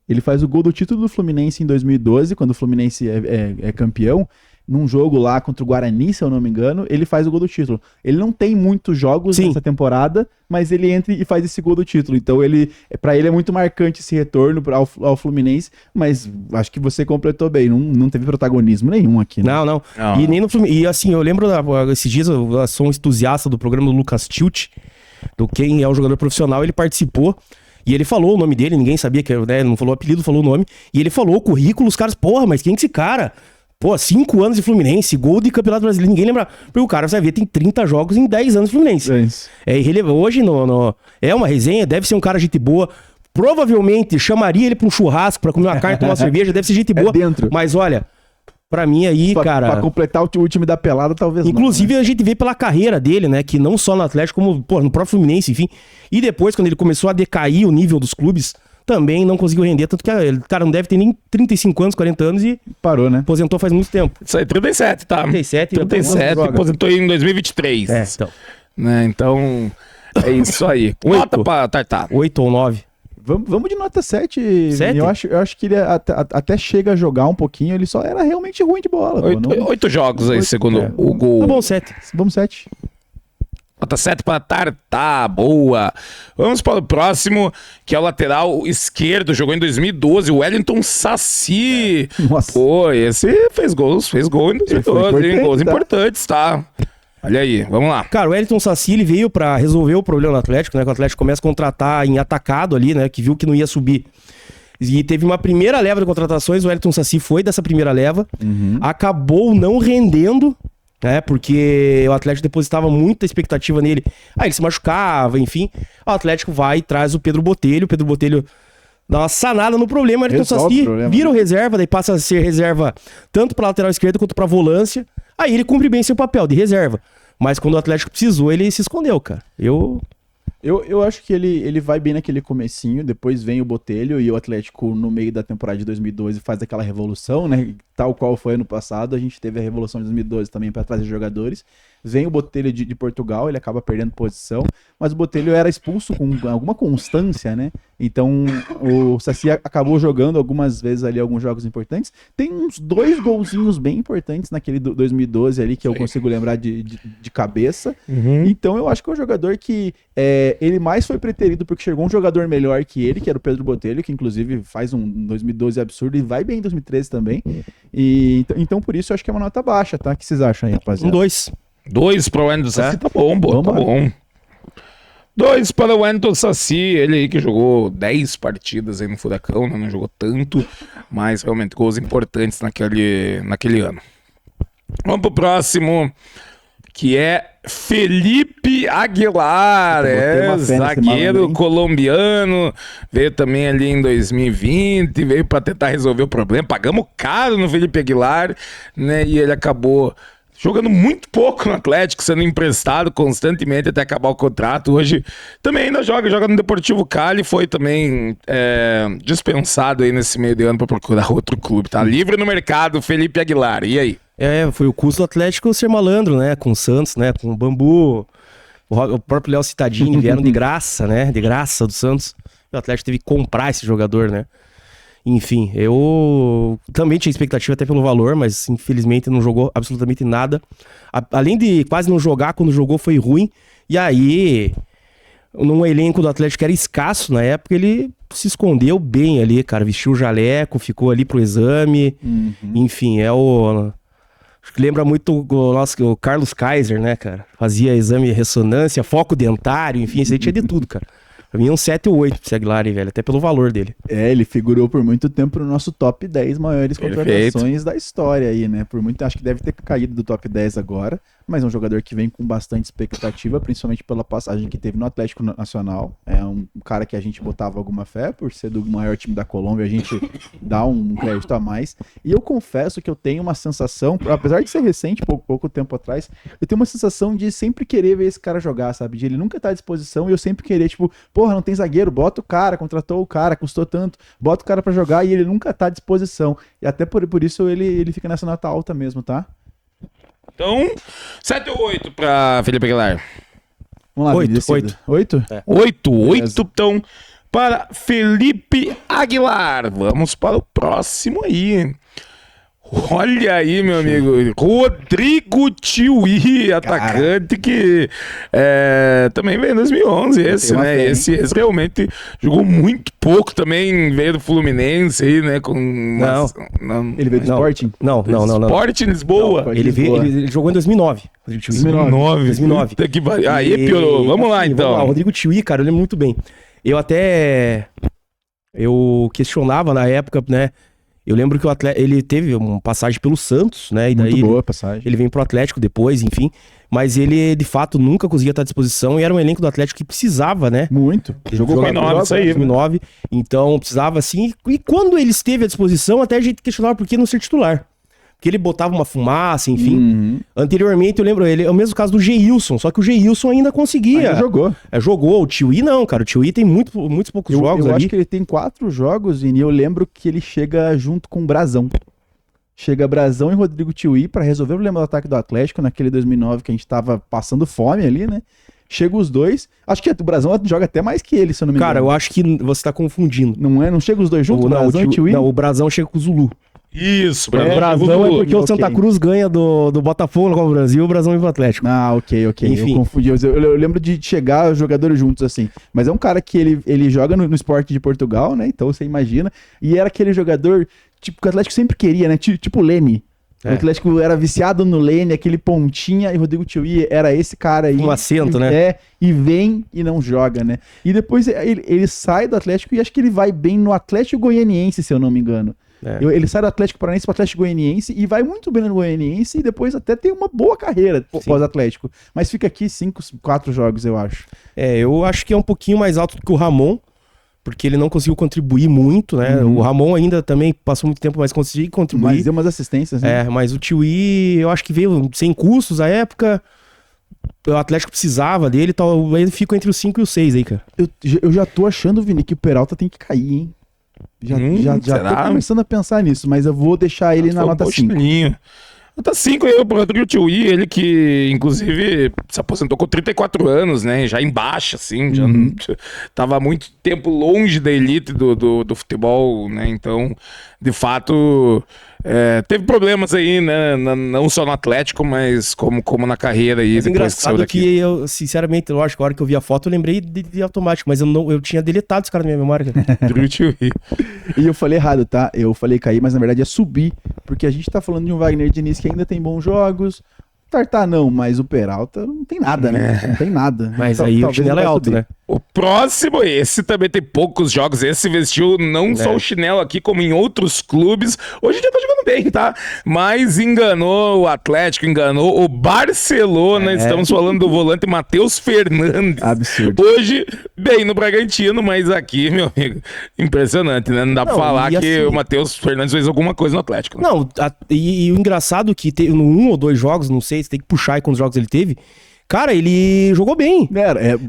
Ele faz o gol do título do Fluminense em 2012, quando o Fluminense é campeão. Num jogo lá contra o Guarani, se eu não me engano, ele faz o gol do título. Ele não tem muitos jogos nessa temporada, mas ele entra e faz esse gol do título. Então, pra ele é muito marcante esse retorno ao Fluminense, mas acho que você completou bem. Não teve protagonismo nenhum aqui, né? Não. E nem no Fluminense. E assim, eu lembro, esses dias, eu sou um entusiasta do programa do Lucas Tilt, do quem é o jogador profissional, ele participou. E ele falou o nome dele, ninguém sabia, né? Não falou o apelido, falou o nome. E ele falou o currículo, os caras, porra, mas quem é esse cara? 5 anos de Fluminense, gol de Campeonato Brasileiro, ninguém lembra. Porque o cara, você vai ver, tem 30 jogos em 10 anos de Fluminense. É isso. É irrelevante. Hoje, é uma resenha, deve ser um cara gente boa. Provavelmente chamaria ele pra um churrasco, pra comer uma carne, tomar uma cerveja, deve ser gente boa. Dentro. Mas olha, Pra mim aí, cara... Pra completar o time da pelada, talvez Inclusive, não, né? a gente vê pela carreira dele, né? Que não só no Atlético, como pô, no próprio Fluminense, enfim. E depois, quando ele começou a decair o nível dos clubes, também não conseguiu render. Tanto que ele, cara, não deve ter nem 35 anos, 40 anos e Parou, né? aposentou faz muito tempo. Isso aí, 37, tá? 37, 37, aposentou em 2023. Então. Né? Então, é isso aí. Nota pra Tartar. 8 ou 9. Vamos de nota 7. 7? Eu acho que ele até chega a jogar um pouquinho, ele só era realmente ruim de bola. Pô, não... 8 jogos aí, segundo o gol. Tá bom, 7. Vamos 7. Nota 7 para Tartar, boa. Vamos para o próximo, que é o lateral esquerdo, jogou em 2012, o Wellington Saci. Nossa. Pô, esse fez gol em 2012, hein? Gols importantes, tá? Olha aí, vamos lá. Cara, o Wellington Saci, ele veio pra resolver o problema do Atlético, né? Que o Atlético começa a contratar em atacado ali, né? Que viu que não ia subir. E teve uma primeira leva de contratações, o Wellington Saci foi dessa primeira leva. Acabou não rendendo, né? Porque o Atlético depositava muita expectativa nele. Aí ele se machucava, enfim. O Atlético vai e traz o Pedro Botelho. O Pedro Botelho dá uma sanada no problema. O Wellington Saci vira o reserva, daí passa a ser reserva tanto pra lateral esquerda quanto pra volância. Aí ele cumpre bem seu papel de reserva. Mas quando o Atlético precisou, ele se escondeu, cara. Eu acho que ele vai bem naquele comecinho, depois vem o Botelho e o Atlético no meio da temporada de 2012 faz aquela revolução, né? Tal qual foi ano passado, a gente teve a revolução de 2012 também para trazer jogadores. Vem o Botelho de Portugal, ele acaba perdendo posição, mas o Botelho era expulso com alguma constância, né? Então o Saci acabou jogando algumas vezes ali alguns jogos importantes. Tem uns 2 golzinhos bem importantes naquele 2012 ali que eu consigo lembrar de cabeça. Então eu acho que é um jogador que ele mais foi preterido porque chegou um jogador melhor que ele, que era o Pedro Botelho, que inclusive faz um 2012 absurdo e vai bem em 2013 também. E então por isso eu acho que é uma nota baixa, tá? O que vocês acham aí, rapaziada? 2. 2 para o Wellington Saci, tá bom, tá bom. 2 para o Wellington Saci, ele aí que jogou 10 partidas aí no Furacão, né? Não jogou tanto, mas realmente gols importantes naquele ano. Vamos pro próximo, que é Felipe Aguilar, zagueiro colombiano, veio também ali em 2020, veio para tentar resolver o problema, pagamos caro no Felipe Aguilar, né? E ele acabou jogando muito pouco no Atlético, sendo emprestado constantemente até acabar o contrato. Hoje também ainda joga no Deportivo Cali, foi também dispensado aí nesse meio de ano para procurar outro clube. Tá livre no mercado, Felipe Aguilar. E aí? Foi o custo do Atlético ser malandro, né? Com o Santos, né? Com o Bambu, o próprio Léo Cittadini vieram de graça, né? De graça do Santos. O Atlético teve que comprar esse jogador, né? Enfim, eu também tinha expectativa até pelo valor, mas infelizmente não jogou absolutamente nada. Além de quase não jogar, quando jogou foi ruim. E aí, num elenco do Atlético que era escasso na época, ele se escondeu bem ali, cara. Vestiu o jaleco, ficou ali pro exame. Enfim, acho que lembra muito o Carlos Kaiser, né, cara? Fazia exame de ressonância, foco dentário, enfim, isso aí tinha de tudo, cara. Pra mim é um 7 ou 8 pro Aguilar, velho, até pelo valor dele. Ele figurou por muito tempo no nosso top 10 maiores contratações da história aí, né? Por muito, acho que deve ter caído do top 10 agora, mas é um jogador que vem com bastante expectativa, principalmente pela passagem que teve no Atlético Nacional. É um cara que a gente botava alguma fé, por ser do maior time da Colômbia, a gente dá um crédito a mais. E eu confesso que eu tenho uma sensação, apesar de ser recente, pouco tempo atrás, eu tenho uma sensação de sempre querer ver esse cara jogar, sabe? De ele nunca tá à disposição e eu sempre querer, tipo, porra, não tem zagueiro, bota o cara, contratou o cara, custou tanto, bota o cara pra jogar e ele nunca tá à disposição. E até por isso ele fica nessa nota alta mesmo, tá? Então, 7 ou 8 pra Felipe Aguilar? Vamos lá, 8. 8? 8, então, para Felipe Aguilar. Vamos para o próximo aí. Olha aí, meu amigo, Rodrigo Tiuí, atacante que também veio em 2011, esse, né? Esse realmente jogou muito pouco também, veio do Fluminense aí, né? Ele veio do Sporting? Não. Sporting Lisboa. Ele jogou em 2009. 2009. Aí piorou. Vamos lá, então. Vamos lá. Rodrigo Tiuí, cara, eu lembro muito bem. Eu questionava na época, né? Eu lembro que o Atlético, ele teve uma passagem pelo Santos, né? E daí muito boa a passagem. Ele vem pro Atlético depois, enfim. Mas ele, de fato, nunca conseguia estar à disposição. E era um elenco do Atlético que precisava, né? Muito. Jogou 2009, isso aí. 2009. Então, precisava, assim. E quando ele esteve à disposição, até a gente questionava por que não ser titular. Porque ele botava uma fumaça, enfim. Anteriormente, eu lembro, ele é o mesmo caso do Geilson, só que o Geilson ainda conseguia. Ainda jogou. Jogou. O Tiuí não, cara. O Tiuí tem muitos poucos jogos eu ali. acho que ele tem 4 jogos, e eu lembro que ele chega junto com o Brazão. Chega Brazão e Rodrigo Tiuí pra resolver o problema do ataque do Atlético, naquele 2009 que a gente tava passando fome ali, né? Chega os dois. Acho que o Brazão joga até mais que ele, se eu não me engano. Cara, eu acho que você tá confundindo. Não é? Não chega os dois juntos, o Brazão e o Tiuí? Não, o Brazão chega com o Zulu. Isso, O Brazão é porque o Santa Ok. Cruz ganha do Botafogo no Brasil e o Brazão vem pro Atlético. Ah, ok. Enfim. Eu confundi. Eu lembro de chegar os jogadores juntos assim. Mas é um cara que ele joga no esporte de Portugal, né? Então você imagina. E era aquele jogador tipo, que o Atlético sempre queria, né? Tipo o Lene. O Atlético era viciado no Lene, aquele pontinha, e o Rodrigo Tiuí era esse cara aí. Um acento, né? E vem e não joga, né? E depois ele sai do Atlético e acho que ele vai bem no Atlético Goianiense, se eu não me engano. Ele sai do Atlético Paranaense pro Atlético Goianiense e vai muito bem no Goianiense e depois até tem uma boa carreira pós-Atlético. Mas fica aqui 4 jogos, eu acho. Eu acho que é um pouquinho mais alto do que o Ramon, porque ele não conseguiu contribuir muito, né? O Ramon ainda também passou muito tempo, mas conseguiu contribuir. Mas deu umas assistências, né? Mas o Tiuí, eu acho que veio sem custos à época. O Atlético precisava dele, tal. Ele fica entre os 5 e os 6 aí, cara. Eu já tô achando, Vini, que o Peralta tem que cair, hein? Já será? tô começando a pensar nisso, mas eu vou deixar ele na nota 5. Nota 5 aí pro Rodrigo Tiuí, ele que, inclusive, se aposentou com 34 anos, né? Já em baixa, assim, já tava há muito tempo longe da elite do futebol, né? Então, de fato, teve problemas aí, né? Não só no Atlético, mas como na carreira aí, Mas depois que saiu engraçado daqui. que eu, sinceramente, lógico, a hora que eu vi a foto, eu lembrei de automático, mas eu tinha deletado esse cara da minha memória, cara. Rodrigo Tiuí. E eu falei errado, tá? Eu falei cair, mas na verdade é subir. Porque a gente tá falando de um Wagner Diniz que ainda tem bons jogos. Tartar não, mas o Peralta não tem nada, né? Não tem nada. Mas Então, aí o talvez chinelo ele é vai alto, subir. né? O próximo, esse também tem poucos jogos. Esse vestiu não só o chinelo aqui, como em outros clubes. Hoje em dia tá jogando bem, tá? Mas enganou o Atlético, enganou o Barcelona. Estamos falando do volante Matheus Fernandes. Absurdo. Hoje, bem no Bragantino, mas aqui, meu amigo, impressionante, né? Não dá pra Não, falar e que assim- o Matheus Fernandes fez alguma coisa no Atlético. Né? Não, e o engraçado que teve no 1 ou 2 jogos, não sei, você tem que puxar aí quantos jogos ele teve. Cara, ele jogou bem.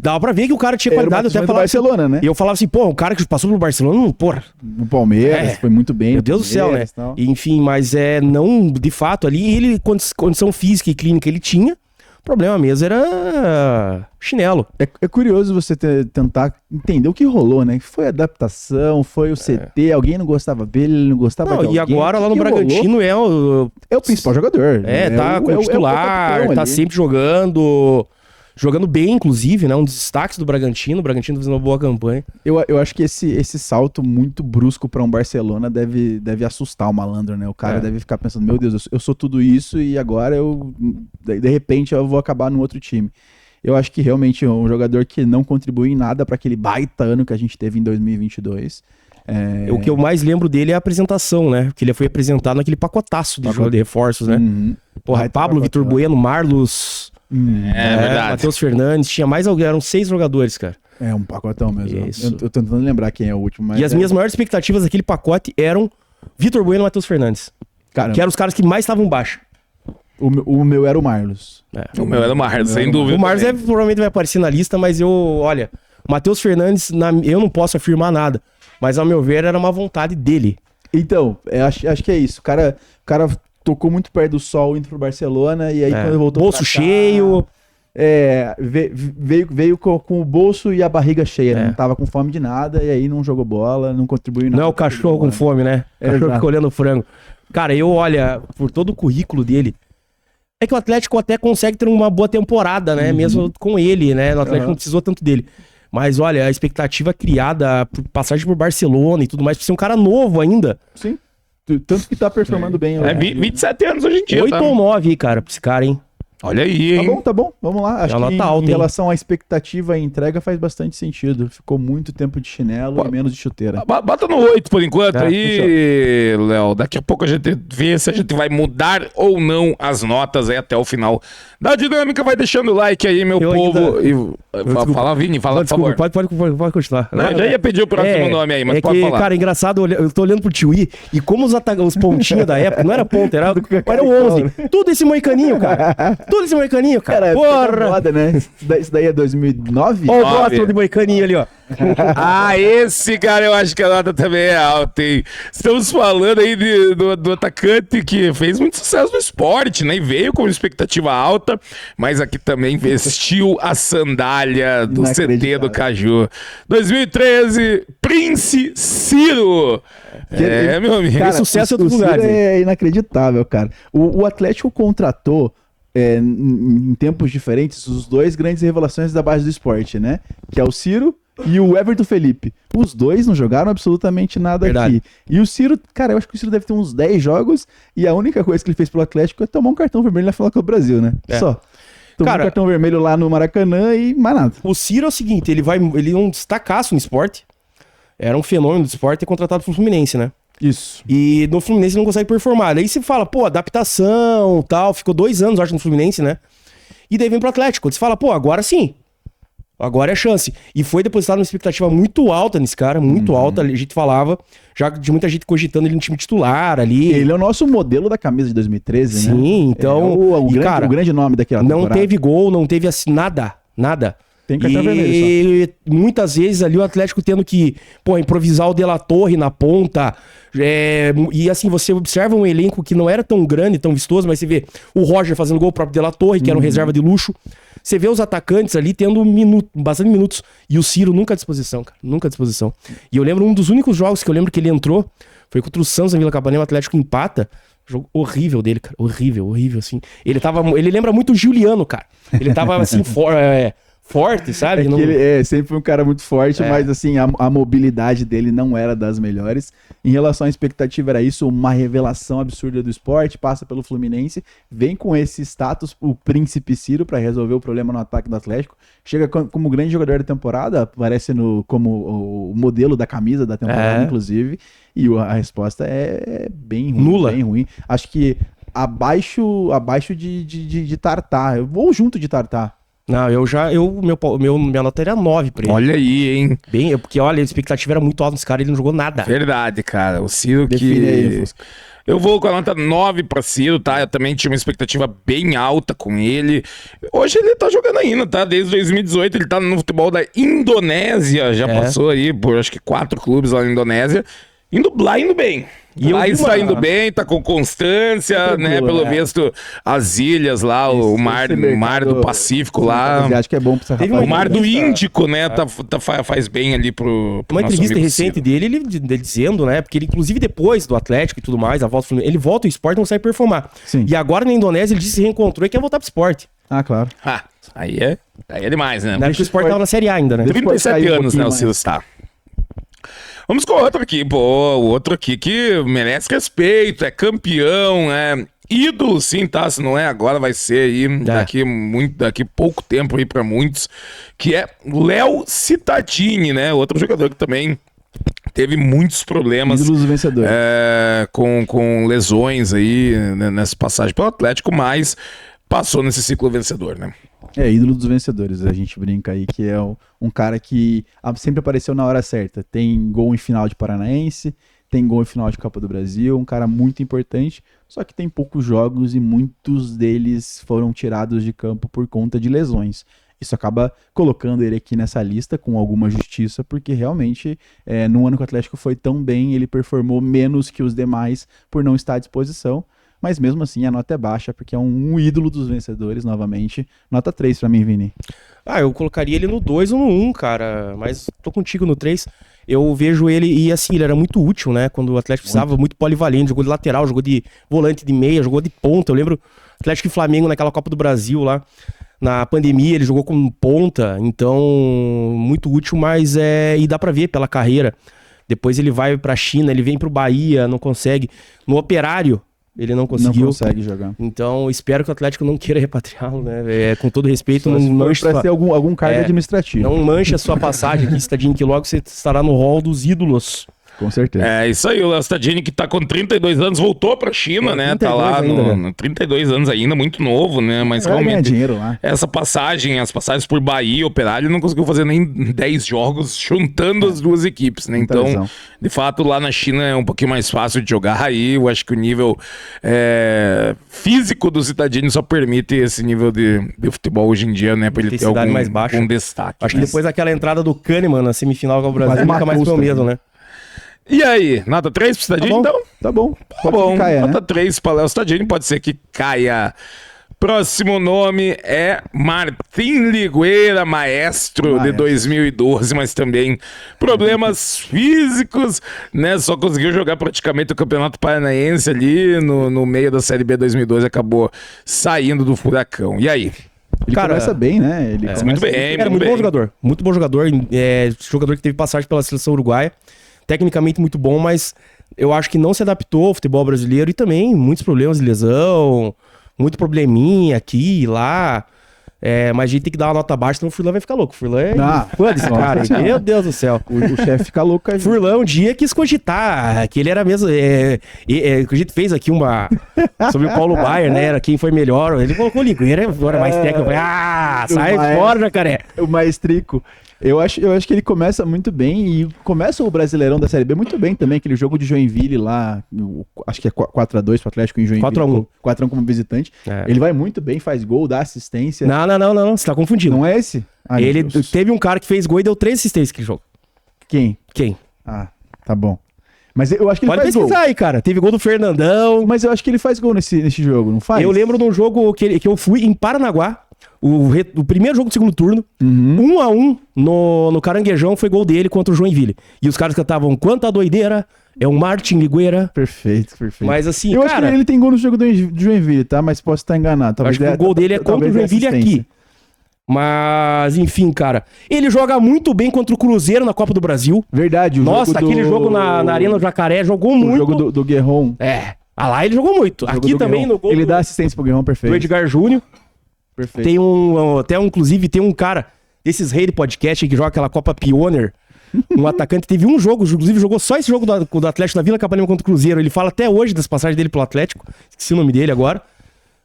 Dava pra ver que o cara tinha Era qualidade. o Até do falava Barcelona, né? E eu falava assim, pô, o cara que passou pelo Barcelona, porra. O Palmeiras foi muito bem. Meu no Deus do céu, né? Palmeiras e tal. Enfim, mas não, de fato, ali, ele, condição física e clínica ele tinha. O problema mesmo era chinelo. É curioso você tentar entender o que rolou, né? Foi adaptação, foi o CT, alguém não gostava dele, ele não gostava de Não, alguém. e agora O lá no que rolou? Bragantino é o principal jogador. tá com o titular, capitão tá ali. sempre jogando bem, inclusive, né? Um dos destaques do Bragantino. O Bragantino tá fazendo uma boa campanha. Eu acho que esse salto muito brusco pra um Barcelona deve assustar o malandro, né? O cara deve ficar pensando, meu Deus, eu sou tudo isso e agora de repente eu vou acabar no outro time. Eu acho que realmente é um jogador que não contribui em nada pra aquele baita ano que a gente teve em 2022. O que eu mais lembro dele é a apresentação, né? Que ele foi apresentado naquele pacotaço de jogo de reforços, né? Porra, Baita Pablo, Vitor pacotaço. Bueno, Marlos, verdade. Matheus Fernandes, tinha mais alguém, eram 6 jogadores, cara. É um pacotão mesmo. Isso. Eu tô tentando lembrar quem é o último, mas E as minhas maiores expectativas daquele pacote eram Vitor Bueno e Matheus Fernandes. Caramba. Que eram os caras que mais estavam baixo. O meu era o Marlos. O meu era o Marlos, sem dúvida. O Marlos também. provavelmente vai aparecer na lista, mas olha, o Matheus Fernandes, eu não posso afirmar nada, mas ao meu ver era uma vontade dele. Então, acho que é isso. O cara tocou muito perto do sol indo pro Barcelona e aí quando ele voltou Bolso pra cá, cheio. veio com o bolso e a barriga cheia, né? Não tava com fome de nada e aí não jogou bola, não contribuiu em nada. Não é o cachorro com fome, né? O cachorro Exato. fica olhando o frango. Cara, olha, por todo o currículo dele, é que o Atlético até consegue ter uma boa temporada, né? Mesmo com ele, né? O Atlético não precisou tanto dele. Mas olha, a expectativa criada, por passagem por Barcelona e tudo mais, por ser um cara novo ainda. Sim. Tanto que tá performando bem. 27 anos hoje em dia. 8 tá? ou 9 aí, cara, pra esse cara, hein? Olha aí, hein? Tá bom, vamos lá. Acho que alta, em relação à expectativa e entrega faz bastante sentido. Ficou muito tempo de chinelo e menos de chuteira. Bota no 8 por enquanto Tá, aí, Léo. Daqui a pouco a gente vê se a gente vai mudar ou não as notas aí até o final da dinâmica. Vai deixando o like aí, meu povo. Fala, Vini, fala, por favor. Pode continuar. Não, já ia pedir o próximo nome aí, mas pode falar. Cara, engraçado, eu tô olhando pro Tiwi e como os pontinhos da época, não era ponta, era o 11. Tudo esse moicaninho, cara. Cara. Porra! Foda, né? Isso daí é 2009? Ó, o próximo de moicaninho ali, ó. Esse cara eu acho que a nota também é alta, hein? Estamos falando aí do atacante que fez muito sucesso no esporte, né? E veio com expectativa alta, mas aqui também vestiu a sandália do CT do Caju. 2013, Prince Ciro. Meu amigo. Cara, sucesso em o outros Ciro lugares. é inacreditável, cara. O Atlético contratou em tempos diferentes os dois grandes revelações da base do esporte, né? Que é o Ciro e o Everton Felipe. Os dois não jogaram absolutamente nada aqui. E o Ciro, cara, eu acho que o Ciro deve ter uns 10 jogos e a única coisa que ele fez pelo Atlético é tomar um cartão vermelho na final do Brasil, né? Só. Tomou um cartão vermelho lá no Maracanã e mais nada. O Ciro é o seguinte, ele é um destacaço no esporte. Era um fenômeno do esporte e é contratado pro Fluminense, né? Isso. E no Fluminense não consegue performar. Daí você fala, pô, adaptação, tal. Ficou 2 anos, acho, no Fluminense, né? E daí vem pro Atlético. Você fala, pô, agora sim. Agora é a chance. E foi depositado uma expectativa muito alta nesse cara, muito alta. A gente falava, já de muita gente cogitando ele no time titular ali. Ele é o nosso modelo da camisa de 2013, né? Sim, então... o grande nome daquela temporada. Não teve gol, não teve assim, nada. Tem cartão vermelho só. E muitas vezes ali o Atlético tendo que, improvisar o De La Torre na ponta. E assim, você observa um elenco que não era tão grande, tão vistoso, mas você vê o Roger fazendo gol, o próprio De La Torre, que era um reserva de luxo. Você vê os atacantes ali tendo bastante minutos. E o Ciro nunca à disposição, cara. Nunca à disposição. E eu lembro, um dos únicos jogos que eu lembro que ele entrou foi contra o Santos na Vila Capanema, o Atlético empata. Jogo horrível dele, cara. Horrível, assim. Ele lembra muito o Juliano, cara. Ele tava assim, forte, sabe? Ele sempre foi um cara muito forte, mas assim, a mobilidade dele não era das melhores. Em relação à expectativa, era isso, uma revelação absurda do esporte, passa pelo Fluminense, vem com esse status, o Príncipe Ciro, para resolver o problema no ataque do Atlético, chega como grande jogador da temporada, aparece como o modelo da camisa da temporada, inclusive, e a resposta é bem ruim. Nula. Bem ruim. Acho que abaixo de Tartar, ou junto de Tartar. Não, minha nota era 9 pra ele. Olha aí, hein? Porque, olha, a expectativa era muito alta nesse cara, ele não jogou nada. Verdade, cara. O Ciro Define aí, Fusca. Eu vou com a nota 9 pra Ciro, tá? Eu também tinha uma expectativa bem alta com ele. Hoje ele tá jogando ainda, tá? Desde 2018 ele tá no futebol da Indonésia. Já passou aí por, acho que 4 clubes lá na Indonésia. Indo bem. E lá está indo bem, tá com constância, né? Pelo visto, as ilhas lá, o mar do Pacífico lá. Acho que é bom pra você. O mar do Índico, né? Faz bem ali pro uma nosso entrevista amigo recente Ciro. dele, ele dizendo, né? Porque ele, inclusive, depois do Atlético e tudo mais, ele volta ao esporte e não sai performar. Sim. E agora na Indonésia ele disse que se reencontrou e quer voltar pro esporte. Ah, claro. Aí é demais, né? Na época o esporte tava na Série A ainda, né? 37 um anos, né? O pouquinho Ciro está. Vamos com outro aqui, o outro aqui que merece respeito, é campeão, é ídolo sim, tá? Se não é agora, vai ser aí daqui pouco tempo aí pra muitos, que é Léo Cittadini, né? Outro jogador que também teve muitos problemas Ídolos vencedores. com lesões aí, né, nessa passagem pelo Atlético, mas passou nesse ciclo vencedor, né? Ídolo dos vencedores. A gente brinca aí que é um cara que sempre apareceu na hora certa. Tem gol em final de Paranaense, tem gol em final de Copa do Brasil, um cara muito importante, só que tem poucos jogos e muitos deles foram tirados de campo por conta de lesões. Isso acaba colocando ele aqui nessa lista com alguma justiça, porque realmente no ano que o Atlético foi tão bem, ele performou menos que os demais por não estar à disposição. Mas mesmo assim a nota é baixa, porque é um ídolo dos vencedores, novamente. Nota 3 pra mim, Vini. Eu colocaria ele no 2 ou no 1, cara. Mas tô contigo no 3. Eu vejo ele, e assim, ele era muito útil, né? Quando o Atlético precisava, muito polivalente. Jogou de lateral, jogou de volante de meia, jogou de ponta. Eu lembro Atlético e Flamengo naquela Copa do Brasil lá. Na pandemia ele jogou como ponta. Então, muito útil, mas e dá pra ver pela carreira. Depois ele vai pra China, ele vem pro Bahia, não consegue. No Operário, Ele não Não conseguiu. consegue jogar. Então, espero que o Atlético não queira repatriá-lo, né? Com todo respeito, Só não se for manche pra sua, ser algum cargo administrativo. não manche a sua passagem aqui, Stadini, que logo você estará no hall dos ídolos. Com certeza. É isso aí, o Léo Stadini, que tá com 32 anos, voltou pra China, né? Tá 32 lá ainda, no 32 anos ainda, muito novo, né? Mas Vai ganhar realmente, dinheiro lá. as passagens por Bahia e Operário, ele não conseguiu fazer nem 10 jogos juntando as duas equipes, né? Muita Então, lesão. de fato, lá na China é um pouquinho mais fácil de jogar. Aí eu acho que o nível físico do Stadini só permite esse nível de futebol hoje em dia, né? Pra ele ter Intensidade algum, mais baixa. algum destaque. Acho que né? depois daquela entrada do Kahneman na semifinal com o Brasil, Quase nunca mais foi o matou o mesmo, né? E aí, nota 3 pro Stadini, então? Tá bom. Tá Pode bom, que caia, nota né? 3 para Léo Stadini, pode ser que caia. Próximo nome é Martim Ligueira, maestro de 2012, mas também problemas físicos, né? Só conseguiu jogar praticamente o Campeonato Paranaense ali no meio da Série B 2012, acabou saindo do Furacão. E aí? Ele Cara, começa bem, né? Ele começa muito bem, Era muito bem. bom jogador. Muito bom jogador. Jogador que teve passagem pela seleção uruguaia. Tecnicamente muito bom, mas eu acho que não se adaptou ao futebol brasileiro e também muitos problemas de lesão, muito probleminha aqui e lá. Mas a gente tem que dar uma nota baixa, senão o Furlan vai ficar louco. O Furlan é fã desse cara. Meu Deus do céu. O chefe fica louco com a gente. Furlan um dia quis cogitar que ele era mesmo. Que a gente fez aqui sobre o Paulo Baier, né? Era quem foi melhor. Ele colocou o Ligueira, agora mais técnico. Eu falei, sai fora, jacaré. O maestrico. Eu acho que ele começa muito bem e começa o Brasileirão da Série B muito bem também. Aquele jogo de Joinville lá, acho que é 4x2 pro Atlético em Joinville. 4x1. 4x1 como visitante. Ele vai muito bem, faz gol, dá assistência. Não, você tá confundindo. Não é esse? Ai, Ele meu Deus. teve um cara que fez gol e deu 3 assistências naquele jogo. Quem? Quem? Ah, tá bom. Mas eu acho que ele Pode faz pesquisar gol. aí, cara. Teve gol do Fernandão. Mas eu acho que ele faz gol nesse jogo, não faz? Eu lembro de um jogo que eu fui em Paranaguá. O primeiro jogo do segundo turno, Uhum. 1x1 no Caranguejão, foi gol dele contra o Joinville. E os caras cantavam Quanta Doideira, é um Martin Ligueira. Perfeito. Mas assim, Eu acho que cara, ele tem gol no jogo do Joinville, tá? Mas posso estar enganado. Talvez acho que o gol dele é contra o Joinville aqui. Mas, enfim, cara. Ele joga muito bem contra o Cruzeiro na Copa do Brasil. Verdade. Nossa, aquele jogo na Arena do Jacaré jogou O muito. jogo do Guerron. Lá ele jogou muito. O jogo Aqui do também Guerron. no gol Ele dá assistência pro Guerron, do perfeito. Edgar Júnior. Perfeito. Tem inclusive, tem um cara desses reis de podcast que joga aquela Copa Pioneer. Um atacante, teve um jogo, inclusive jogou só esse jogo do Atlético na Vila Capanema contra o Cruzeiro. Ele fala até hoje das passagens dele pelo Atlético. Esqueci o nome dele agora.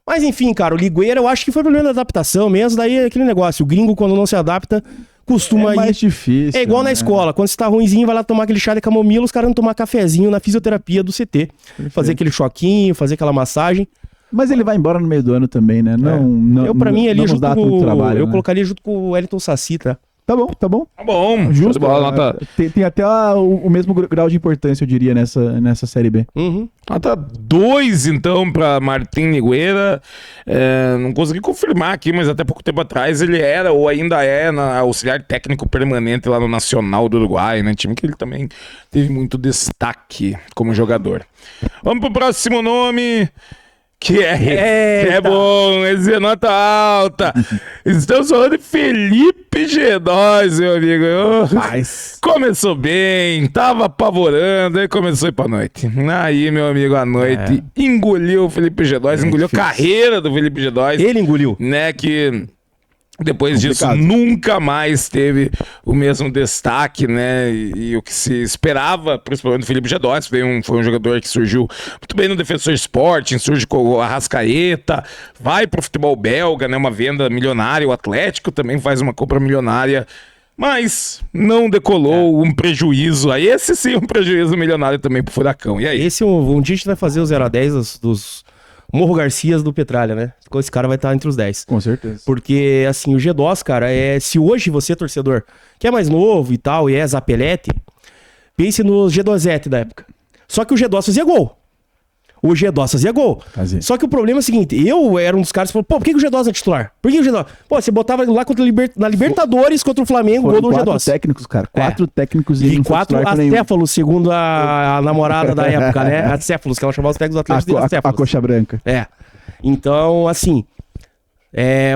Mas enfim, cara, o Ligueira eu acho que foi problema da adaptação mesmo. Daí é aquele negócio, o gringo quando não se adapta costuma É mais difícil. É igual na né? escola, quando você tá ruinzinho, vai lá tomar aquele chá de camomila, os caras vão tomar cafezinho na fisioterapia do CT. Fazer aquele choquinho, fazer aquela massagem. Mas ele vai embora no meio do ano também, né? Não, Pra mim, ali não nos junto dá com muito trabalho, eu né? colocaria junto com o Wellington Saci, tá? Tá bom. Tá bom, Justo. show de bola, nota Tem até o mesmo grau de importância, eu diria, nessa Série B. Uhum. Nota 2, então, para Martim Ligueira. Não consegui confirmar aqui, mas até pouco tempo atrás ele era, ou ainda é, auxiliar técnico permanente lá no Nacional do Uruguai, né? Time que ele também teve muito destaque como jogador. Vamos pro próximo nome, que é bom, esse é nota alta. Estamos falando de Felipe G2, meu amigo. Mas... Começou bem, tava apavorando, aí começou a ir pra noite. Aí, meu amigo, à noite, engoliu o Felipe G2, engoliu a carreira do Felipe G2. Ele engoliu. Né, que depois disso Complicado. nunca mais teve o mesmo destaque, né, e o que se esperava, principalmente do Felipe G2, foi um jogador que surgiu muito bem no Defensor Sporting, surge com o Arrascaeta, vai pro futebol belga, né, uma venda milionária, o Atlético também faz uma compra milionária, mas não decolou, um prejuízo, aí esse sim, um prejuízo milionário também pro Furacão, e aí? Esse um dia a gente vai fazer o 0-10 dos Morro Garcias do Petralha, né? Esse cara vai estar entre os 10. Com certeza. Porque, assim, o G2, cara, se hoje você, torcedor, que é mais novo e tal, e é Zapelete, pense no G2 da época. Só que o G2 fazia gol. O G2 fazia gol. Fazia. Só que o problema é o seguinte, eu era um dos caras que falou, por que o G2 é titular? Por que o G2? Pô, você botava lá na Libertadores contra o Flamengo, Foram gol do 4 G2. técnicos, cara. 4 técnicos E não foi 4 titular com nenhum. acéfalos, segundo a namorada da época, né? Acéfalos, que ela chamava os técnicos do Atlético de A acéfalos. coxa branca. Então, assim,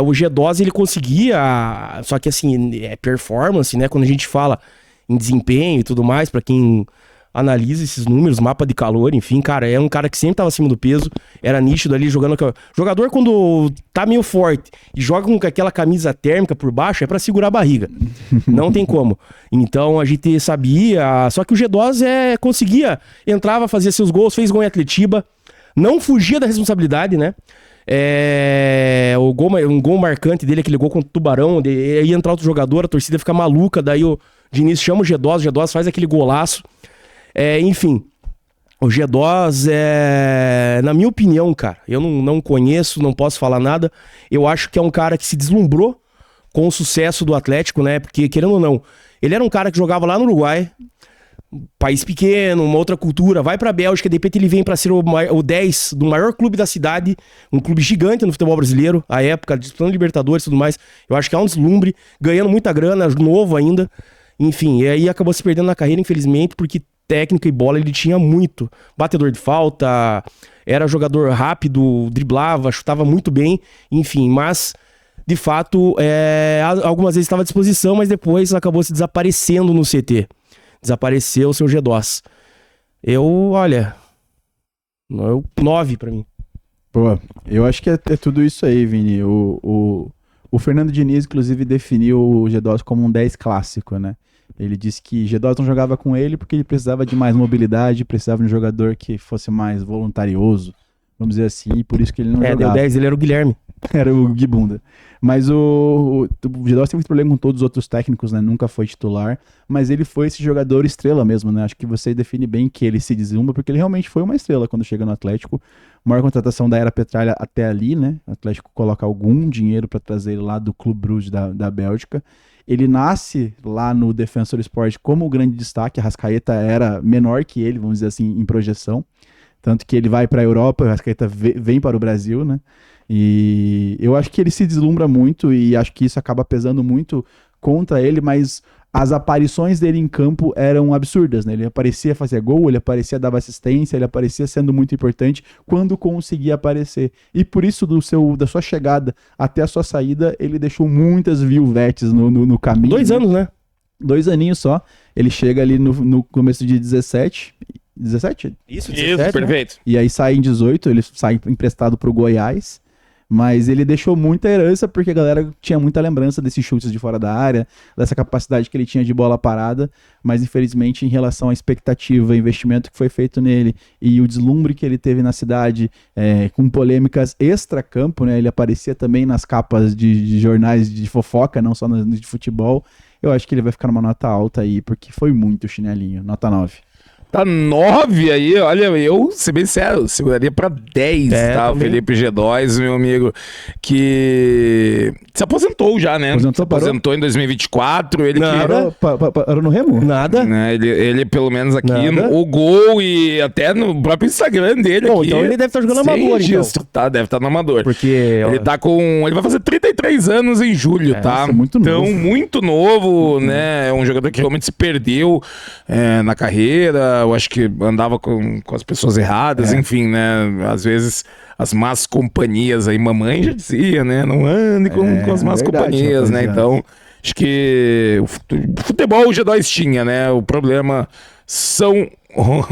o G2 ele conseguia, só que assim, performance, né? Quando a gente fala em desempenho e tudo mais, pra quem analisa esses números, mapa de calor, enfim, cara, é um cara que sempre tava acima do peso, era nítido ali jogando. Jogador quando tá meio forte e joga com aquela camisa térmica por baixo, é pra segurar a barriga. Não tem como. Então a gente sabia, só que o G2 conseguia, entrava, fazia seus gols, fez gol em Atletiba, não fugia da responsabilidade, né? Um gol marcante dele, aquele gol contra o Tubarão, ia entrar outro jogador, a torcida fica maluca, daí o Diniz chama o G2 faz aquele golaço. Enfim, o G2 na minha opinião, cara, eu não conheço, não posso falar nada, eu acho que é um cara que se deslumbrou com o sucesso do Atlético, né? Porque, querendo ou não, ele era um cara que jogava lá no Uruguai, país pequeno, uma outra cultura, vai pra Bélgica, de repente ele vem pra ser o 10 do maior clube da cidade, um clube gigante no futebol brasileiro, à época, disputando Libertadores e tudo mais. Eu acho que é um deslumbre, ganhando muita grana, novo ainda. Enfim, e aí acabou se perdendo na carreira, infelizmente, porque técnica e bola ele tinha muito. Batedor de falta, era jogador rápido, driblava, chutava muito bem, enfim, mas de fato, algumas vezes estava à disposição, mas depois acabou se desaparecendo no CT. Desapareceu o seu G2. Olha, 9 pra mim. Pô, eu acho que é tudo isso aí, Vini. O Fernando Diniz, inclusive, definiu o G2 como um 10 clássico, né? Ele disse que G2 não jogava com ele porque ele precisava de mais mobilidade, precisava de um jogador que fosse mais voluntarioso, vamos dizer assim, e por isso que ele não jogava. O 10, ele era o Guilherme. Era o Gui Bunda. Mas o G2 tem muito problema com todos os outros técnicos, né? Nunca foi titular, mas ele foi esse jogador estrela mesmo, né? Acho que você define bem que ele se deslumbra, porque ele realmente foi uma estrela quando chega no Atlético. Maior contratação da era Petralha até ali, né? O Atlético coloca algum dinheiro para trazer ele lá do Clube Brugge da Bélgica. Ele nasce lá no Defensor Sport como o grande destaque. A Arrascaeta era menor que ele, vamos dizer assim, em projeção. Tanto que ele vai para a Europa, a Arrascaeta vem para o Brasil, né? E eu acho que ele se deslumbra muito e acho que isso acaba pesando muito contra ele, mas as aparições dele em campo eram absurdas, né? Ele aparecia fazer gol, ele aparecia dava assistência, ele aparecia sendo muito importante quando conseguia aparecer. E por isso da sua chegada até a sua saída, ele deixou muitas viuvetes no caminho. 2 anos, né? 2 aninhos só. Ele chega ali no começo de 17? Isso, 17, perfeito. Né? E aí sai em 18, ele sai emprestado pro Goiás. Mas ele deixou muita herança porque a galera tinha muita lembrança desses chutes de fora da área, dessa capacidade que ele tinha de bola parada, mas infelizmente em relação à expectativa, investimento que foi feito nele e o deslumbre que ele teve na cidade, com polêmicas extra-campo, né? Ele aparecia também nas capas de jornais de fofoca, não só de futebol. Eu acho que ele vai ficar numa nota alta aí, porque foi muito chinelinho, nota 9. Tá 9 aí, olha, eu, ser bem sério, seguraria pra 10, tá? O Felipe G2, meu amigo, que se aposentou já, né? Aposentou em 2024, ele Nada. Parou no Remo? Nada. Né, ele pelo menos aqui, o gol e até no próprio Instagram dele. Bom, aqui, então ele deve estar jogando amador, registro, então. Tá, deve estar no amador. Porque ele tá com... Ele vai fazer 33 anos em julho, tá? Nossa, muito novo. Então, muito novo, né? É um jogador que realmente se perdeu na carreira. Eu acho que andava com as pessoas erradas, enfim, né? Às vezes as más companhias aí, mamãe já dizia, né? Não ande com as más companhias, né? Então, acho que o futebol o G2 tinha, né? O problema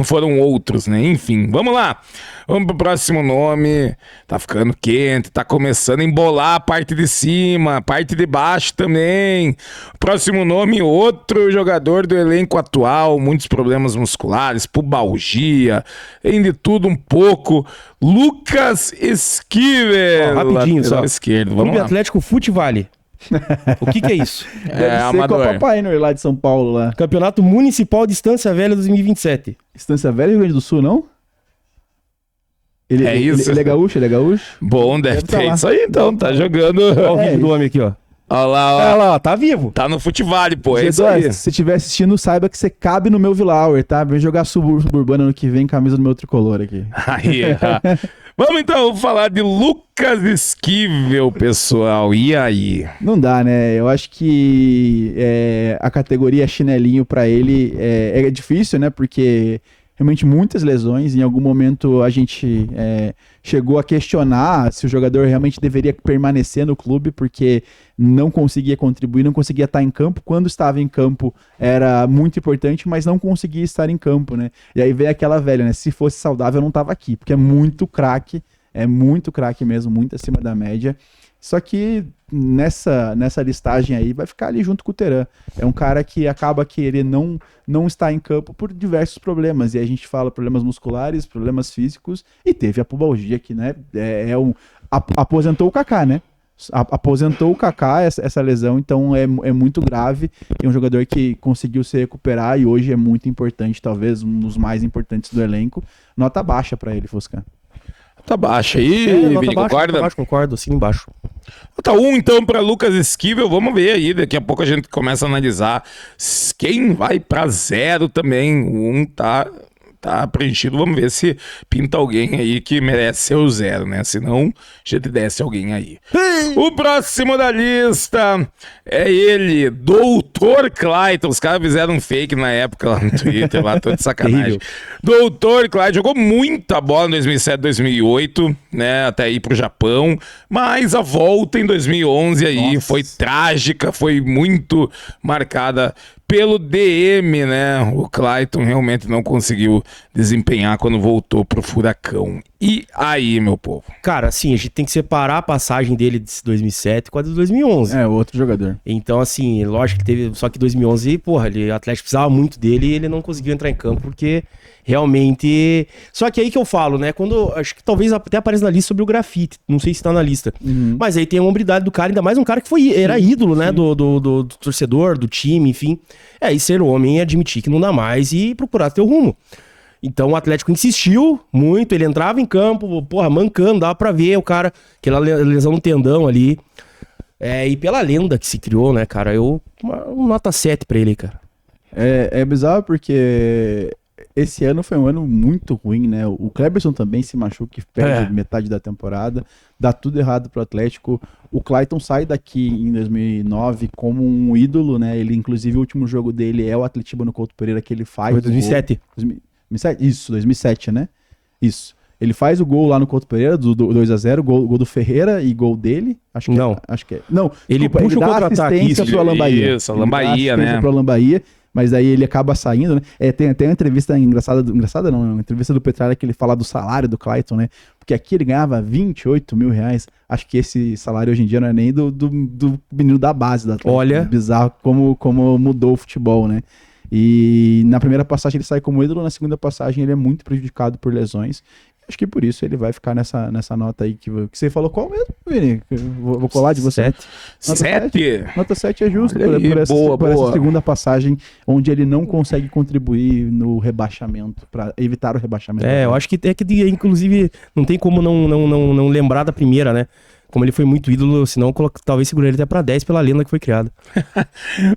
foram outros, né? Enfim, vamos lá. Vamos pro próximo nome. Tá ficando quente, tá começando a embolar a parte de cima, a parte de baixo também. Próximo nome, outro jogador do elenco atual, muitos problemas musculares, pubalgia, tem de tudo um pouco. Lucas Esquivel. Rapidinho só. Esquerdo, vamos Clube lá. Atlético Futevale. O que é isso? Deve ser amador. com a Papai Noel lá de São Paulo lá. Campeonato Municipal de Estância Velha 2027. Estância Velha, Rio Grande do Sul, não? Ele é gaúcho, ele é gaúcho? Bom, deve tá ter lá. isso aí então, tá jogando. Olha o vídeo do homem aqui, ó. Olha lá, ó. Olha lá, ó, tá vivo. Tá no Futevale, pô, é isso aí. G2, se você estiver assistindo, saiba que você cabe no meu Villauer, tá? Vem jogar suburbana ano que vem, camisa do meu tricolor aqui. Aí, vamos então falar de Lucas Esquivel, pessoal. E aí? Não dá, né? Eu acho que a categoria chinelinho pra ele é difícil, né? Porque realmente muitas lesões. Em algum momento a gente chegou a questionar se o jogador realmente deveria permanecer no clube, porque não conseguia contribuir, não conseguia estar em campo. Quando estava em campo era muito importante, mas não conseguia estar em campo, né? E aí veio aquela velha, né? Se fosse saudável eu não estava aqui, porque é muito craque mesmo, muito acima da média. Só que nessa listagem aí vai ficar ali junto com o Therã. É um cara que acaba que ele não está em campo por diversos problemas. E aí a gente fala problemas musculares, problemas físicos, e teve a pubalgia que, né, aposentou o Kaká, né? Aposentou o Kaká essa lesão, então é muito grave. É um jogador que conseguiu se recuperar e hoje é muito importante, talvez um dos mais importantes do elenco. Nota baixa para ele, Foscan. Tá baixa aí, Vini, concorda? Concordo, assim embaixo. Tá 1 então para Lucas Esquivel, vamos ver aí, daqui a pouco a gente começa a analisar quem vai para 0 também. O 1 tá preenchido, vamos ver se pinta alguém aí que merece ser o 0, né? Senão, a gente desce alguém aí. O próximo da lista é ele, Doutor Clayton. Os caras fizeram um fake na época lá no Twitter, lá, tô de sacanagem. Doutor Clayton jogou muita bola em 2007, 2008, né? Até ir pro Japão, mas a volta em 2011 aí foi trágica, foi muito marcada pelo DM, né? O Clayton realmente não conseguiu desempenhar quando voltou pro Furacão. E aí, meu povo? Cara, assim, a gente tem que separar a passagem dele de 2007 com a de 2011. É, outro jogador. Então, assim, lógico que teve... Só que 2011, porra, o Atlético precisava muito dele e ele não conseguiu entrar em campo porque realmente... Só que aí que eu falo, né? Quando... Acho que talvez até apareça na lista sobre o grafite. Não sei se tá na lista. Uhum. Mas aí tem a hombridade do cara, ainda mais um cara que era ídolo, né? Do torcedor, do time, enfim. E ser homem e admitir que não dá mais e procurar ter o rumo. Então o Atlético insistiu muito, ele entrava em campo, porra, mancando, dava pra ver o cara, aquela lesão no tendão ali. E pela lenda que se criou, né, cara, uma nota 7 pra ele, cara. É bizarro porque esse ano foi um ano muito ruim, né? O Kleberson também se machuca, perde metade da temporada, dá tudo errado pro Atlético. O Clayton sai daqui em 2009 como um ídolo, né? Ele, inclusive, o último jogo dele é o Atletiba no Couto Pereira, que ele faz. Foi 2007. 2007? Isso, 2007, né? Isso. Ele faz o gol lá no Couto Pereira, do 2x0, gol do Ferreira e gol dele. Acho que é. Não, ele desculpa, puxa o contra-ataque. Pro Alan Bahia. Isso, Alan Bahia, né? Pro Alan Bahia, mas aí ele acaba saindo, né? Tem uma entrevista engraçada não, uma entrevista do Petralha que ele fala do salário do Clayton, né? Porque aqui ele ganhava 28 mil reais. Acho que esse salário hoje em dia não é nem do menino da base da Atlético. Olha. Bizarro como mudou o futebol, né? E na primeira passagem ele sai como ídolo, na segunda passagem ele é muito prejudicado por lesões. Acho que por isso ele vai ficar nessa nota aí que você falou. Qual mesmo, Vini? Vou colar de você. 7. Nota 7 é justo por essa segunda passagem, onde ele não consegue contribuir no rebaixamento, para evitar o rebaixamento. Eu acho que inclusive, não tem como não lembrar da primeira, né? Como ele foi muito ídolo, senão talvez seguraria ele até pra 10 pela lenda que foi criada.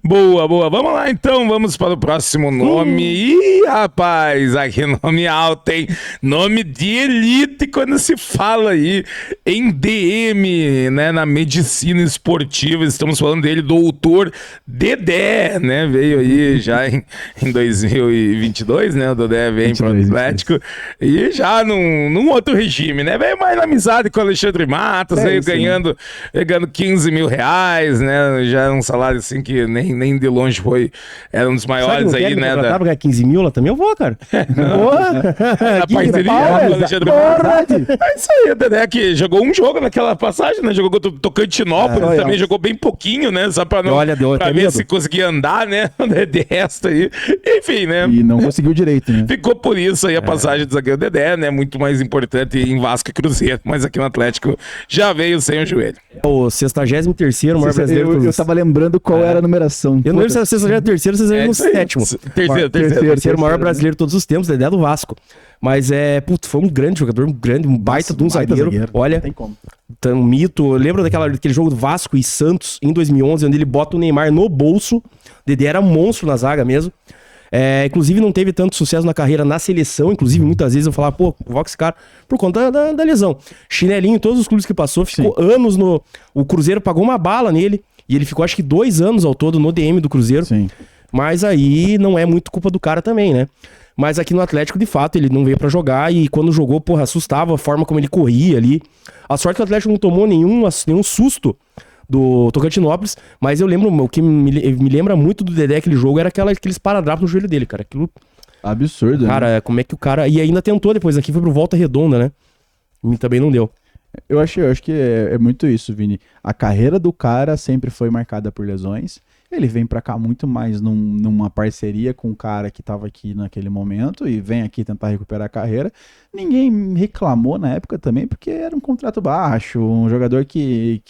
Boa. Vamos lá então, vamos para o próximo nome. Ih, rapaz, aqui nome alto, hein? Nome de elite quando se fala aí em DM, né? Na medicina esportiva, estamos falando dele, doutor Dedé, né? Veio aí já em 2022, né? O Dedé vem pro Atlético e já num outro regime, né? Veio mais na amizade com o Alexandre Matos, veio ganhando 15 mil reais, né? Já é um salário assim que nem de longe era um dos maiores aí, né? Tava ganhar 15 mil lá também, eu vou, cara. A parceria com o Alexandre Matos. É isso aí, o Dedé que jogou um jogo naquela passagem, né? Jogou contra o Tocantinópolis, também jogou bem pouquinho, né? Só pra ver se conseguia andar, né? De resto aí. Enfim, né? E não conseguiu direito, né? Ficou por isso aí a passagem do zagueiro Dedé, né? Muito mais importante em Vasco e Cruzeiro, mas aqui no Atlético já veio sem o joelho. O 63º maior brasileiro. Eu tava lembrando qual era a numeração. Eu não lembro se era o 63º ou se era o 7º. Terceiro maior brasileiro de todos os tempos, Dedé do Vasco. Mas foi um grande jogador, um baita de um zagueiro. Olha, não tem como. Um mito. Lembra daquele jogo do Vasco e Santos em 2011, onde ele bota o Neymar no bolso. Dedé era monstro na zaga mesmo. Inclusive não teve tanto sucesso na carreira na seleção. Inclusive muitas vezes eu falava, convoca esse cara por conta da lesão. Chinelinho em todos os clubes que passou, ficou anos no... O Cruzeiro pagou uma bala nele e ele ficou acho que 2 anos ao todo no DM do Cruzeiro. Sim. Mas aí não é muito culpa do cara também, né? Mas aqui no Atlético, de fato, ele não veio pra jogar e quando jogou, porra, assustava a forma como ele corria ali. A sorte que o Atlético não tomou nenhum susto do Tocantinópolis, mas eu lembro, o que me lembra muito do Dedé aquele jogo era aqueles paradrapos no joelho dele, cara. Aquilo, absurdo, cara, né? como é que o cara... E ainda tentou depois aqui, foi pro Volta Redonda, né? E também não deu. Eu acho que é muito isso, Vini. A carreira do cara sempre foi marcada por lesões. Ele vem pra cá muito mais numa parceria com o cara que tava aqui naquele momento e vem aqui tentar recuperar a carreira. Ninguém reclamou na época também, porque era um contrato baixo, um jogador que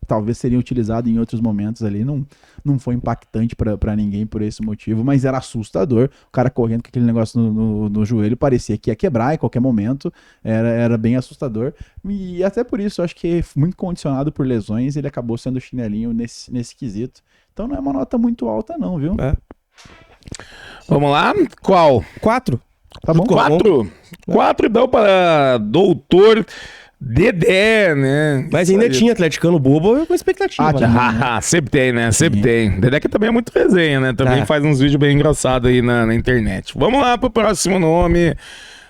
talvez seria utilizado em outros momentos ali. Não foi impactante pra ninguém por esse motivo, mas era assustador. O cara correndo com aquele negócio no joelho, parecia que ia quebrar em qualquer momento. Era bem assustador. E até por isso, eu acho que muito condicionado por lesões, ele acabou sendo chinelinho nesse quesito. Então não é uma nota muito alta não, viu? Vamos lá? Qual? 4. Tá bom? 4? 4 dão para doutor Dedé, né? Mas ainda tinha atleticano bobo com expectativa. Ah, sempre tem, né? Sempre tem. Dedé que também é muito resenha, né? Também faz uns vídeos bem engraçados aí na internet. Vamos lá pro próximo nome.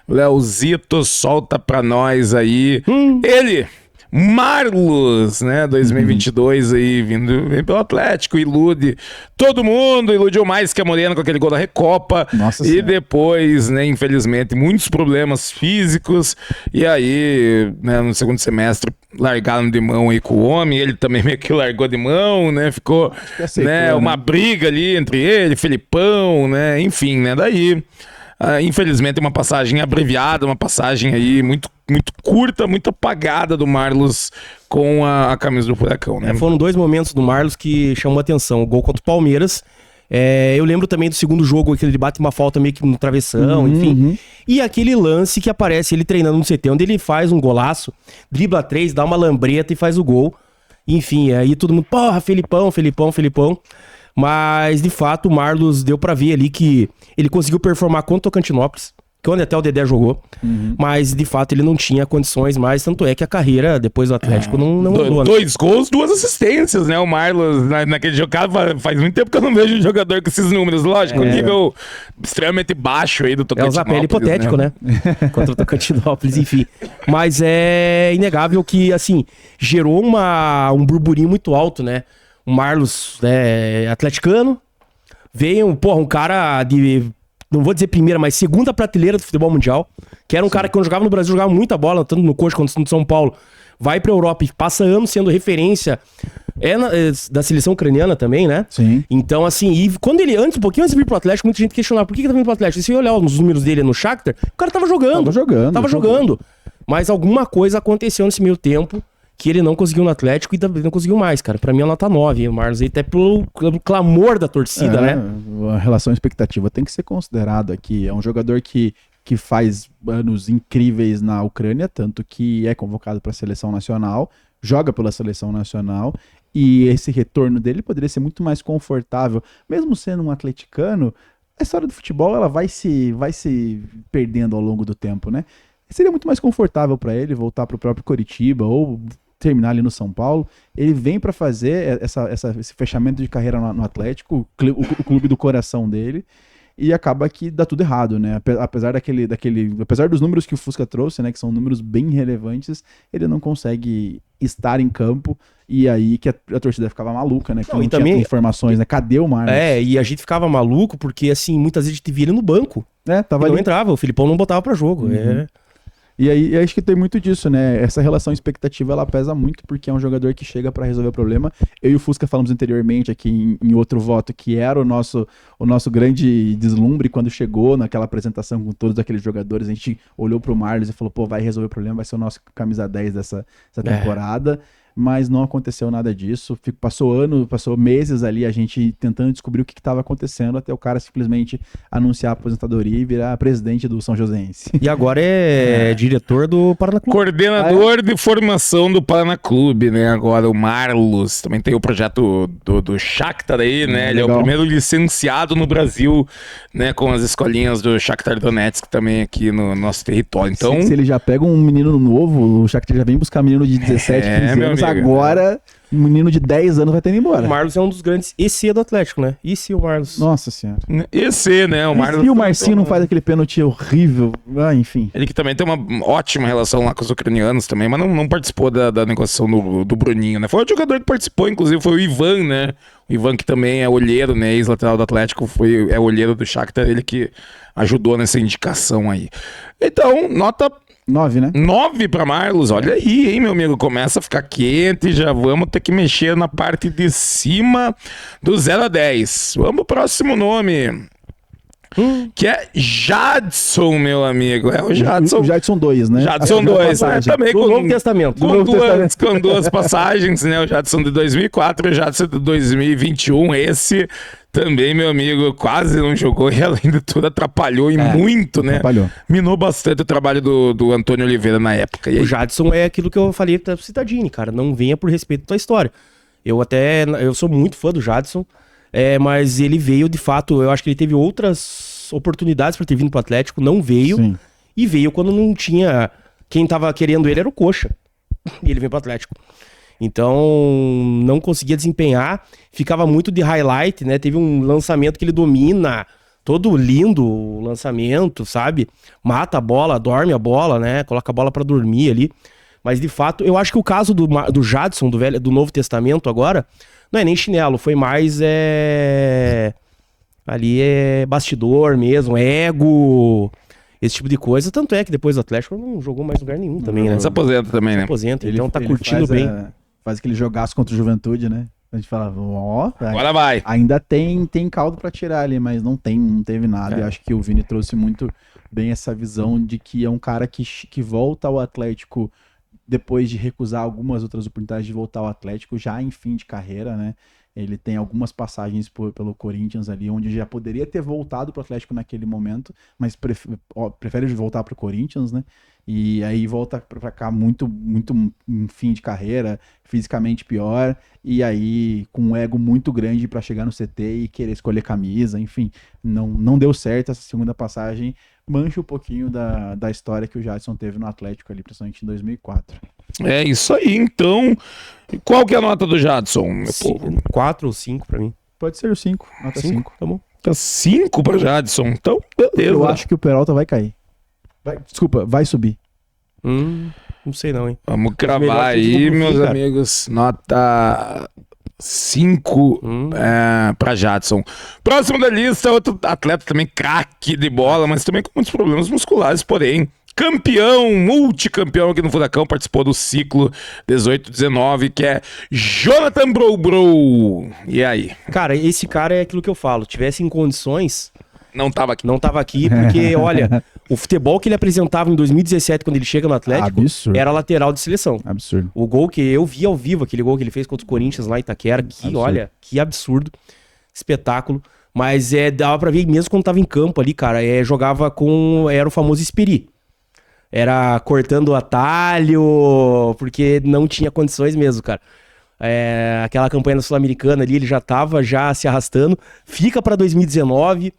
Leozito, solta pra nós aí. Ele... Marlos, né, 2022 aí, vem pelo Atlético, ilude todo mundo, iludiu mais que a Morena com aquele gol da Recopa. Nossa e Senhora. depois, né, infelizmente, muitos problemas físicos, e aí, né, no segundo semestre, largaram de mão aí com o homem, ele também meio que largou de mão, né, ficou, aceitou, né, uma briga ali entre ele, Felipão, né, enfim, né, daí... infelizmente uma passagem abreviada, uma passagem aí muito curta, muito apagada do Marlos com a camisa do Furacão, né? Foram 2 momentos do Marlos que chamou a atenção. O gol contra o Palmeiras. Eu lembro também do segundo jogo, que ele bate uma falta meio que no travessão, enfim. E aquele lance que aparece ele treinando no CT, onde ele faz um golaço, dribla 3, dá uma lambreta e faz o gol. Enfim, aí todo mundo, porra, Felipão. Mas, de fato, o Marlos deu pra ver ali que ele conseguiu performar contra o Tocantinópolis, que onde até o Dedé jogou. Mas, de fato, ele não tinha condições mais. Tanto é que a carreira, depois do Atlético, não mudou. 2 gols, 2 assistências, né? O Marlos, naquele jogo, faz muito tempo que eu não vejo um jogador com esses números. Lógico, nível extremamente baixo aí do É o Tocantinópolis. Zapelli hipotético, né? Contra o Tocantinópolis, enfim. Mas é inegável que, assim, gerou um burburinho muito alto, né? O Marlos, atleticano, veio, um cara de, não vou dizer primeira, mas segunda prateleira do futebol mundial, que era um cara que quando jogava no Brasil, jogava muita bola, tanto no Coxa quanto no São Paulo, vai pra Europa e passa anos sendo referência, da seleção ucraniana também, né? Sim. Então, assim, e quando um pouquinho antes de vir pro Atlético, muita gente questionava, por que ele tá vindo pro Atlético? E se eu olhar os números dele no Shakhtar, o cara tava jogando. Tava jogando. Mas alguma coisa aconteceu nesse meio tempo, que ele não conseguiu no Atlético e também não conseguiu mais, cara. Pra mim, a nota 9, o Marlos aí, até pelo clamor da torcida, né? A relação expectativa tem que ser considerada aqui. É um jogador que faz anos incríveis na Ucrânia, tanto que é convocado para a seleção nacional, joga pela seleção nacional, e esse retorno dele poderia ser muito mais confortável. Mesmo sendo um atleticano, a história do futebol ela vai se perdendo ao longo do tempo, né? Seria muito mais confortável para ele voltar para o próprio Coritiba ou terminar ali no São Paulo. Ele vem para fazer esse fechamento de carreira no Atlético, o clube do coração dele, e acaba que dá tudo errado, né? Apesar dos números que o Fusca trouxe, né, que são números bem relevantes, ele não consegue estar em campo, e aí que a torcida ficava maluca, né? Que não tinha informações, né? Cadê o Marlos? E a gente ficava maluco porque, assim, muitas vezes a gente via ele no banco. Tava não entrava, o Filipão não botava pra jogo. E aí acho que tem muito disso, né? Essa relação expectativa, ela pesa muito porque é um jogador que chega pra resolver o problema. Eu e o Fusca falamos anteriormente aqui em outro voto que era o nosso grande deslumbre quando chegou naquela apresentação com todos aqueles jogadores. A gente olhou pro Marlos e falou, pô, vai resolver o problema, vai ser o nosso camisa 10 dessa temporada. Mas não aconteceu nada disso. Passou meses ali a gente tentando descobrir o que estava acontecendo até o cara simplesmente anunciar a aposentadoria e virar presidente do São Joséense. E agora é diretor do Paraná Clube. Coordenador de formação do Paraná Clube, né? Agora o Marlos. Também tem o projeto do Shakhtar aí, né? Ele é o primeiro licenciado no Brasil, né? Com as escolinhas do Shakhtar Donetsk também aqui no nosso território. Então, se ele já pega um menino novo, o Shakhtar já vem buscar menino de 17, 15 anos, agora, um menino de 10 anos vai ter ido embora. O Marlos é um dos grandes EC do Atlético, né? E se o Marlos... Nossa senhora. Esse, né? O Marlos. E o Marcinho não faz aquele pênalti horrível? Ah, enfim. Ele que também tem uma ótima relação lá com os ucranianos também, mas não participou da negociação do Bruninho, né? Foi o jogador que participou, inclusive, foi o Ivan, né? O Ivan que também é olheiro, né? Ex-lateral do Atlético, é olheiro do Shakhtar, ele que ajudou nessa indicação aí. Então, nota 9, né? 9 para Marlos, olha aí, hein, meu amigo, começa a ficar quente, já vamos ter que mexer na parte de cima do 0 a 10. Vamos pro próximo nome, que é Jadson, meu amigo, é o Jadson. O Jadson 2, né? Jadson 2, né? Também Do Novo Testamento. com duas passagens, né? O Jadson de 2004 e o Jadson de 2021. Esse também, meu amigo, quase não jogou e além de tudo atrapalhou e muito, né? Atrapalhou. Minou bastante o trabalho do Antônio Oliveira na época. E aí, O Jadson é aquilo que eu falei pro Citadini, cara. Não venha por respeito da tua história. Eu sou muito fã do Jadson, mas ele veio, de fato, eu acho que ele teve outras oportunidades para ter vindo pro Atlético, não veio. Sim. E veio quando não tinha... Quem tava querendo ele era o Coxa. E ele veio pro Atlético. Então, não conseguia desempenhar. Ficava muito de highlight, né? Teve um lançamento que ele domina. Todo lindo o lançamento, sabe? Mata a bola, dorme a bola, né? Coloca a bola pra dormir ali. Mas, de fato, eu acho que o caso do Jadson, do Novo Testamento agora, não é nem chinelo. Foi mais... Ali é bastidor mesmo, ego... Esse tipo de coisa, tanto é que depois do Atlético não jogou mais lugar nenhum também, né? se aposenta também, né? Aposenta, então tá Ele curtindo faz bem. Faz aquele jogaço contra o Juventude, né? A gente fala, ó, Agora vai. ainda tem caldo pra tirar ali, mas não teve nada. É. E acho que o Vini trouxe muito bem essa visão de que é um cara que volta ao Atlético depois de recusar algumas outras oportunidades de voltar ao Atlético, já em fim de carreira, né? Ele tem algumas passagens pelo Corinthians ali, onde já poderia ter voltado pro Atlético naquele momento, mas prefere voltar pro Corinthians, né? E aí volta pra cá muito em fim de carreira, fisicamente pior, e aí com um ego muito grande pra chegar no CT e querer escolher camisa, enfim, não deu certo essa segunda passagem, mancha um pouquinho da história que o Jadson teve no Atlético ali, principalmente em 2004. É isso aí, então. Qual que é a nota do Jadson, meu povo? 4 ou 5 pra mim. Pode ser o 5, nota 5. Tá bom. Tá 5 para Jadson, então beleza. Eu acho que o Peralta vai cair. Vai subir. Não sei não, hein. Vamos melhor cravar que aí, tudo pro meus fim, cara. amigos. Nota 5 para Jadson. Próximo da lista, outro atleta também craque de bola, mas também com muitos problemas musculares, porém campeão, multicampeão aqui no Furacão, participou do ciclo 18-19, que é Jonathan Brou. E aí? Cara, esse cara é aquilo que eu falo. Tivesse em condições, Não tava aqui. não tava aqui, porque, olha, o futebol que ele apresentava em 2017, quando ele chega no Atlético, Absurdo. era lateral de seleção. Absurdo. O gol que eu vi ao vivo, aquele gol que ele fez contra o Corinthians lá em Itaquera, olha, que absurdo, espetáculo. Mas dava pra ver mesmo quando tava em campo ali, cara, jogava era o famoso Esperi. Era cortando o atalho, porque não tinha condições mesmo, cara. Aquela campanha da Sul-Americana ali, ele já tava se arrastando. Fica pra 2019.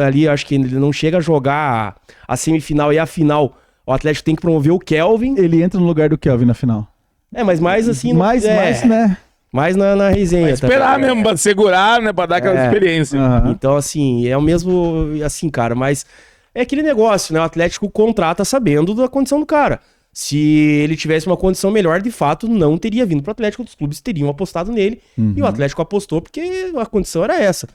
Ali acho que ele não chega a jogar a semifinal e a final. O Atlético tem que promover o Kelvin. Ele entra no lugar do Kelvin na final. Mas mais assim... Mais, né? Mais na resenha. Vai esperar também. mesmo, pra segurar, né? Pra dar aquela experiência. Aham. Então, assim, é o mesmo... Assim, cara, mas... É aquele negócio, né? O Atlético contrata sabendo da condição do cara. Se ele tivesse uma condição melhor, de fato, não teria vindo pro Atlético. Os clubes teriam apostado nele. E o Atlético apostou porque a condição era essa.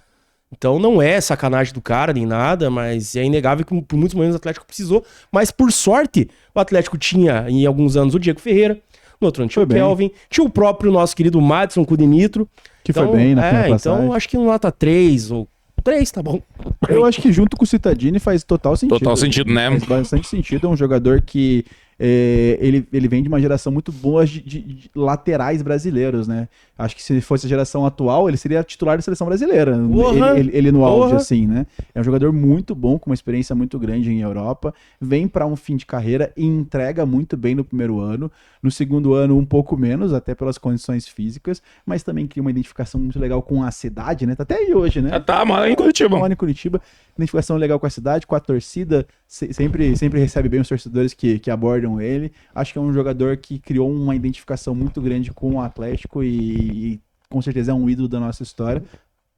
Então não é sacanagem do cara nem nada, mas é inegável que por muitos momentos o Atlético precisou. Mas por sorte, o Atlético tinha em alguns anos o Diego Ferreira, no outro ano tinha o Kelvin, tinha o próprio nosso querido Madison Kudenitro. Que foi bem na primeira passagem. Então acho que nota 3 ou 3, tá bom. Eu acho que junto com o Citadini faz total sentido. Total sentido, né? Faz bastante sentido. É um jogador que ele vem de uma geração muito boa de laterais brasileiros, né? Acho que se fosse a geração atual, ele seria titular da seleção brasileira. Ele no auge, assim, né? É um jogador muito bom, com uma experiência muito grande em Europa. Vem para um fim de carreira e entrega muito bem no primeiro ano. No segundo ano, um pouco menos, até pelas condições físicas, mas também cria uma identificação muito legal com a cidade, né? Tá até aí hoje, né? Mora em Curitiba. Mora em Curitiba. Identificação legal com a cidade, com a torcida. Sempre recebe bem os torcedores que abordam escolheram ele. Acho que é um jogador que criou uma identificação muito grande com o Atlético e com certeza é um ídolo da nossa história.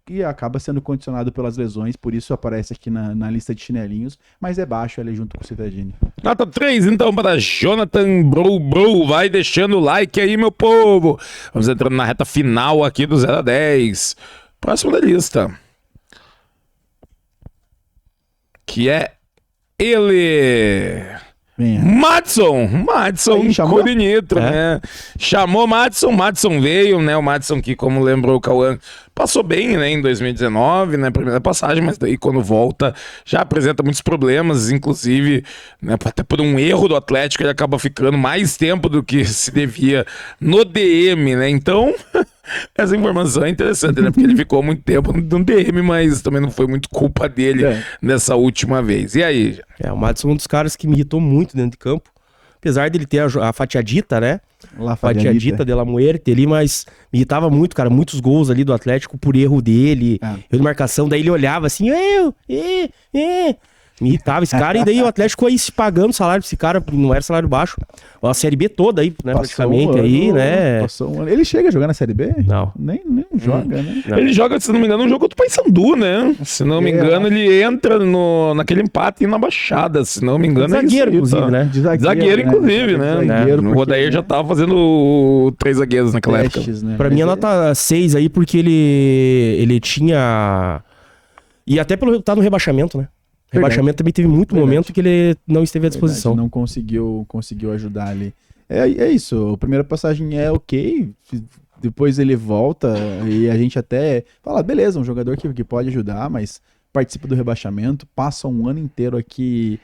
E acaba sendo condicionado pelas lesões, por isso aparece aqui na lista de chinelinhos, mas é baixo ali junto com o Citadini. Nota 3, então, para Jonathan Bro. Vai deixando o like aí, meu povo. Vamos entrando na reta final aqui do 0 a 10. Próximo da lista. Que é ele... Madison Corinitro, né? Chamou Madison veio, né? O Madison que, como lembrou o Cauã, passou bem, né, em 2019, né, primeira passagem, mas daí quando volta já apresenta muitos problemas, inclusive, né, até por um erro do Atlético ele acaba ficando mais tempo do que se devia no DM, né? Então, essa informação é interessante, né? Porque ele ficou muito tempo no DM, mas também não foi muito culpa dele nessa última vez. E aí? O Madison é um dos caras que me irritou muito dentro de campo. Apesar dele ter a fatiadita, né? Fatiadita de la muerte ali, mas me irritava muito, cara. Muitos gols ali do Atlético por erro dele. Erro de marcação. Daí ele olhava assim, me irritava esse cara, e daí o Atlético aí se pagando salário pra esse cara, não era salário baixo. A Série B toda aí, né, praticamente, aí, né? Ele chega a jogar na Série B? Não. Nem joga, né? Não. Ele joga, se não me engano, um jogo contra o Paysandu, né? Se não me engano, ele entra naquele empate na Baixada, se não me engano. Zagueiro, inclusive, né? De zagueiro, inclusive, né? O Odair já tava fazendo 3 zagueiros naquela época. Né? Pra mim, a nota 6 aí, porque ele tinha... E até pelo resultado no rebaixamento, né? Rebaixamento também teve muito momento que ele não esteve à disposição. Não conseguiu ajudar ali. É isso, a primeira passagem é ok, depois ele volta e a gente até fala, beleza, um jogador que pode ajudar, mas participa do rebaixamento, passa um ano inteiro aqui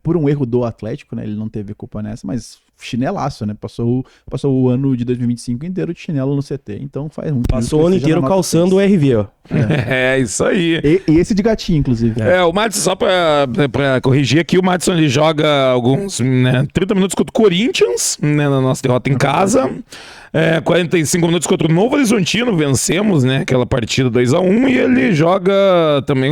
por um erro do Atlético, né? Ele não teve culpa nessa, mas chinelaço, né? Passou o ano de 2025 inteiro de chinelo no CT, então faz muito. Passou o ano inteiro calçando o RV, ó. É isso aí. E esse de gatinho, inclusive. O Madison, só pra corrigir aqui, o Madison ele joga alguns 30 minutos contra o Corinthians, né, na nossa derrota em casa. 45 minutos contra o Novo Horizontino, vencemos, né, aquela partida 2-1, e ele joga também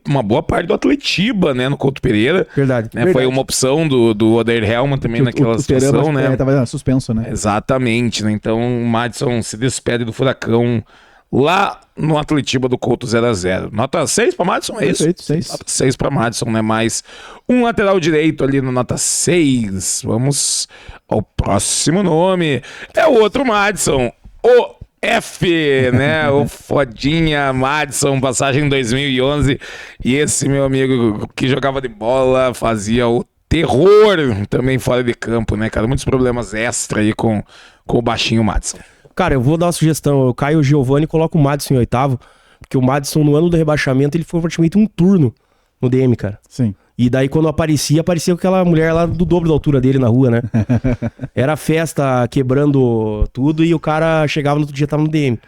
uma boa parte do Atletiba, né, no Couto Pereira. Verdade. Foi uma opção do Odair Helman também naquela situação, né? Tava suspenso, né? Exatamente, né? Então o Madison se despede do Furacão lá no Atletiba do Couto 0-0. Nota 6 para Madison, é isso? Perfeito, 6. Nota 6 para Madison, né? Mais um lateral direito ali no nota 6. Vamos ao próximo nome. É o outro Madison, o F, né? O fodinha Madison, passagem em 2011. E esse meu amigo que jogava de bola, fazia o terror também fora de campo, né, cara? Muitos problemas extra aí com o baixinho Madison. Cara, eu vou dar uma sugestão. Eu caio o Giovani e coloco o Madison em 8º, porque o Madison, no ano do rebaixamento, ele foi praticamente um turno no DM, cara. Sim. E daí, quando aparecia com aquela mulher lá do dobro da altura dele na rua, né? Era festa, quebrando tudo, e o cara chegava no outro dia, tava no DM.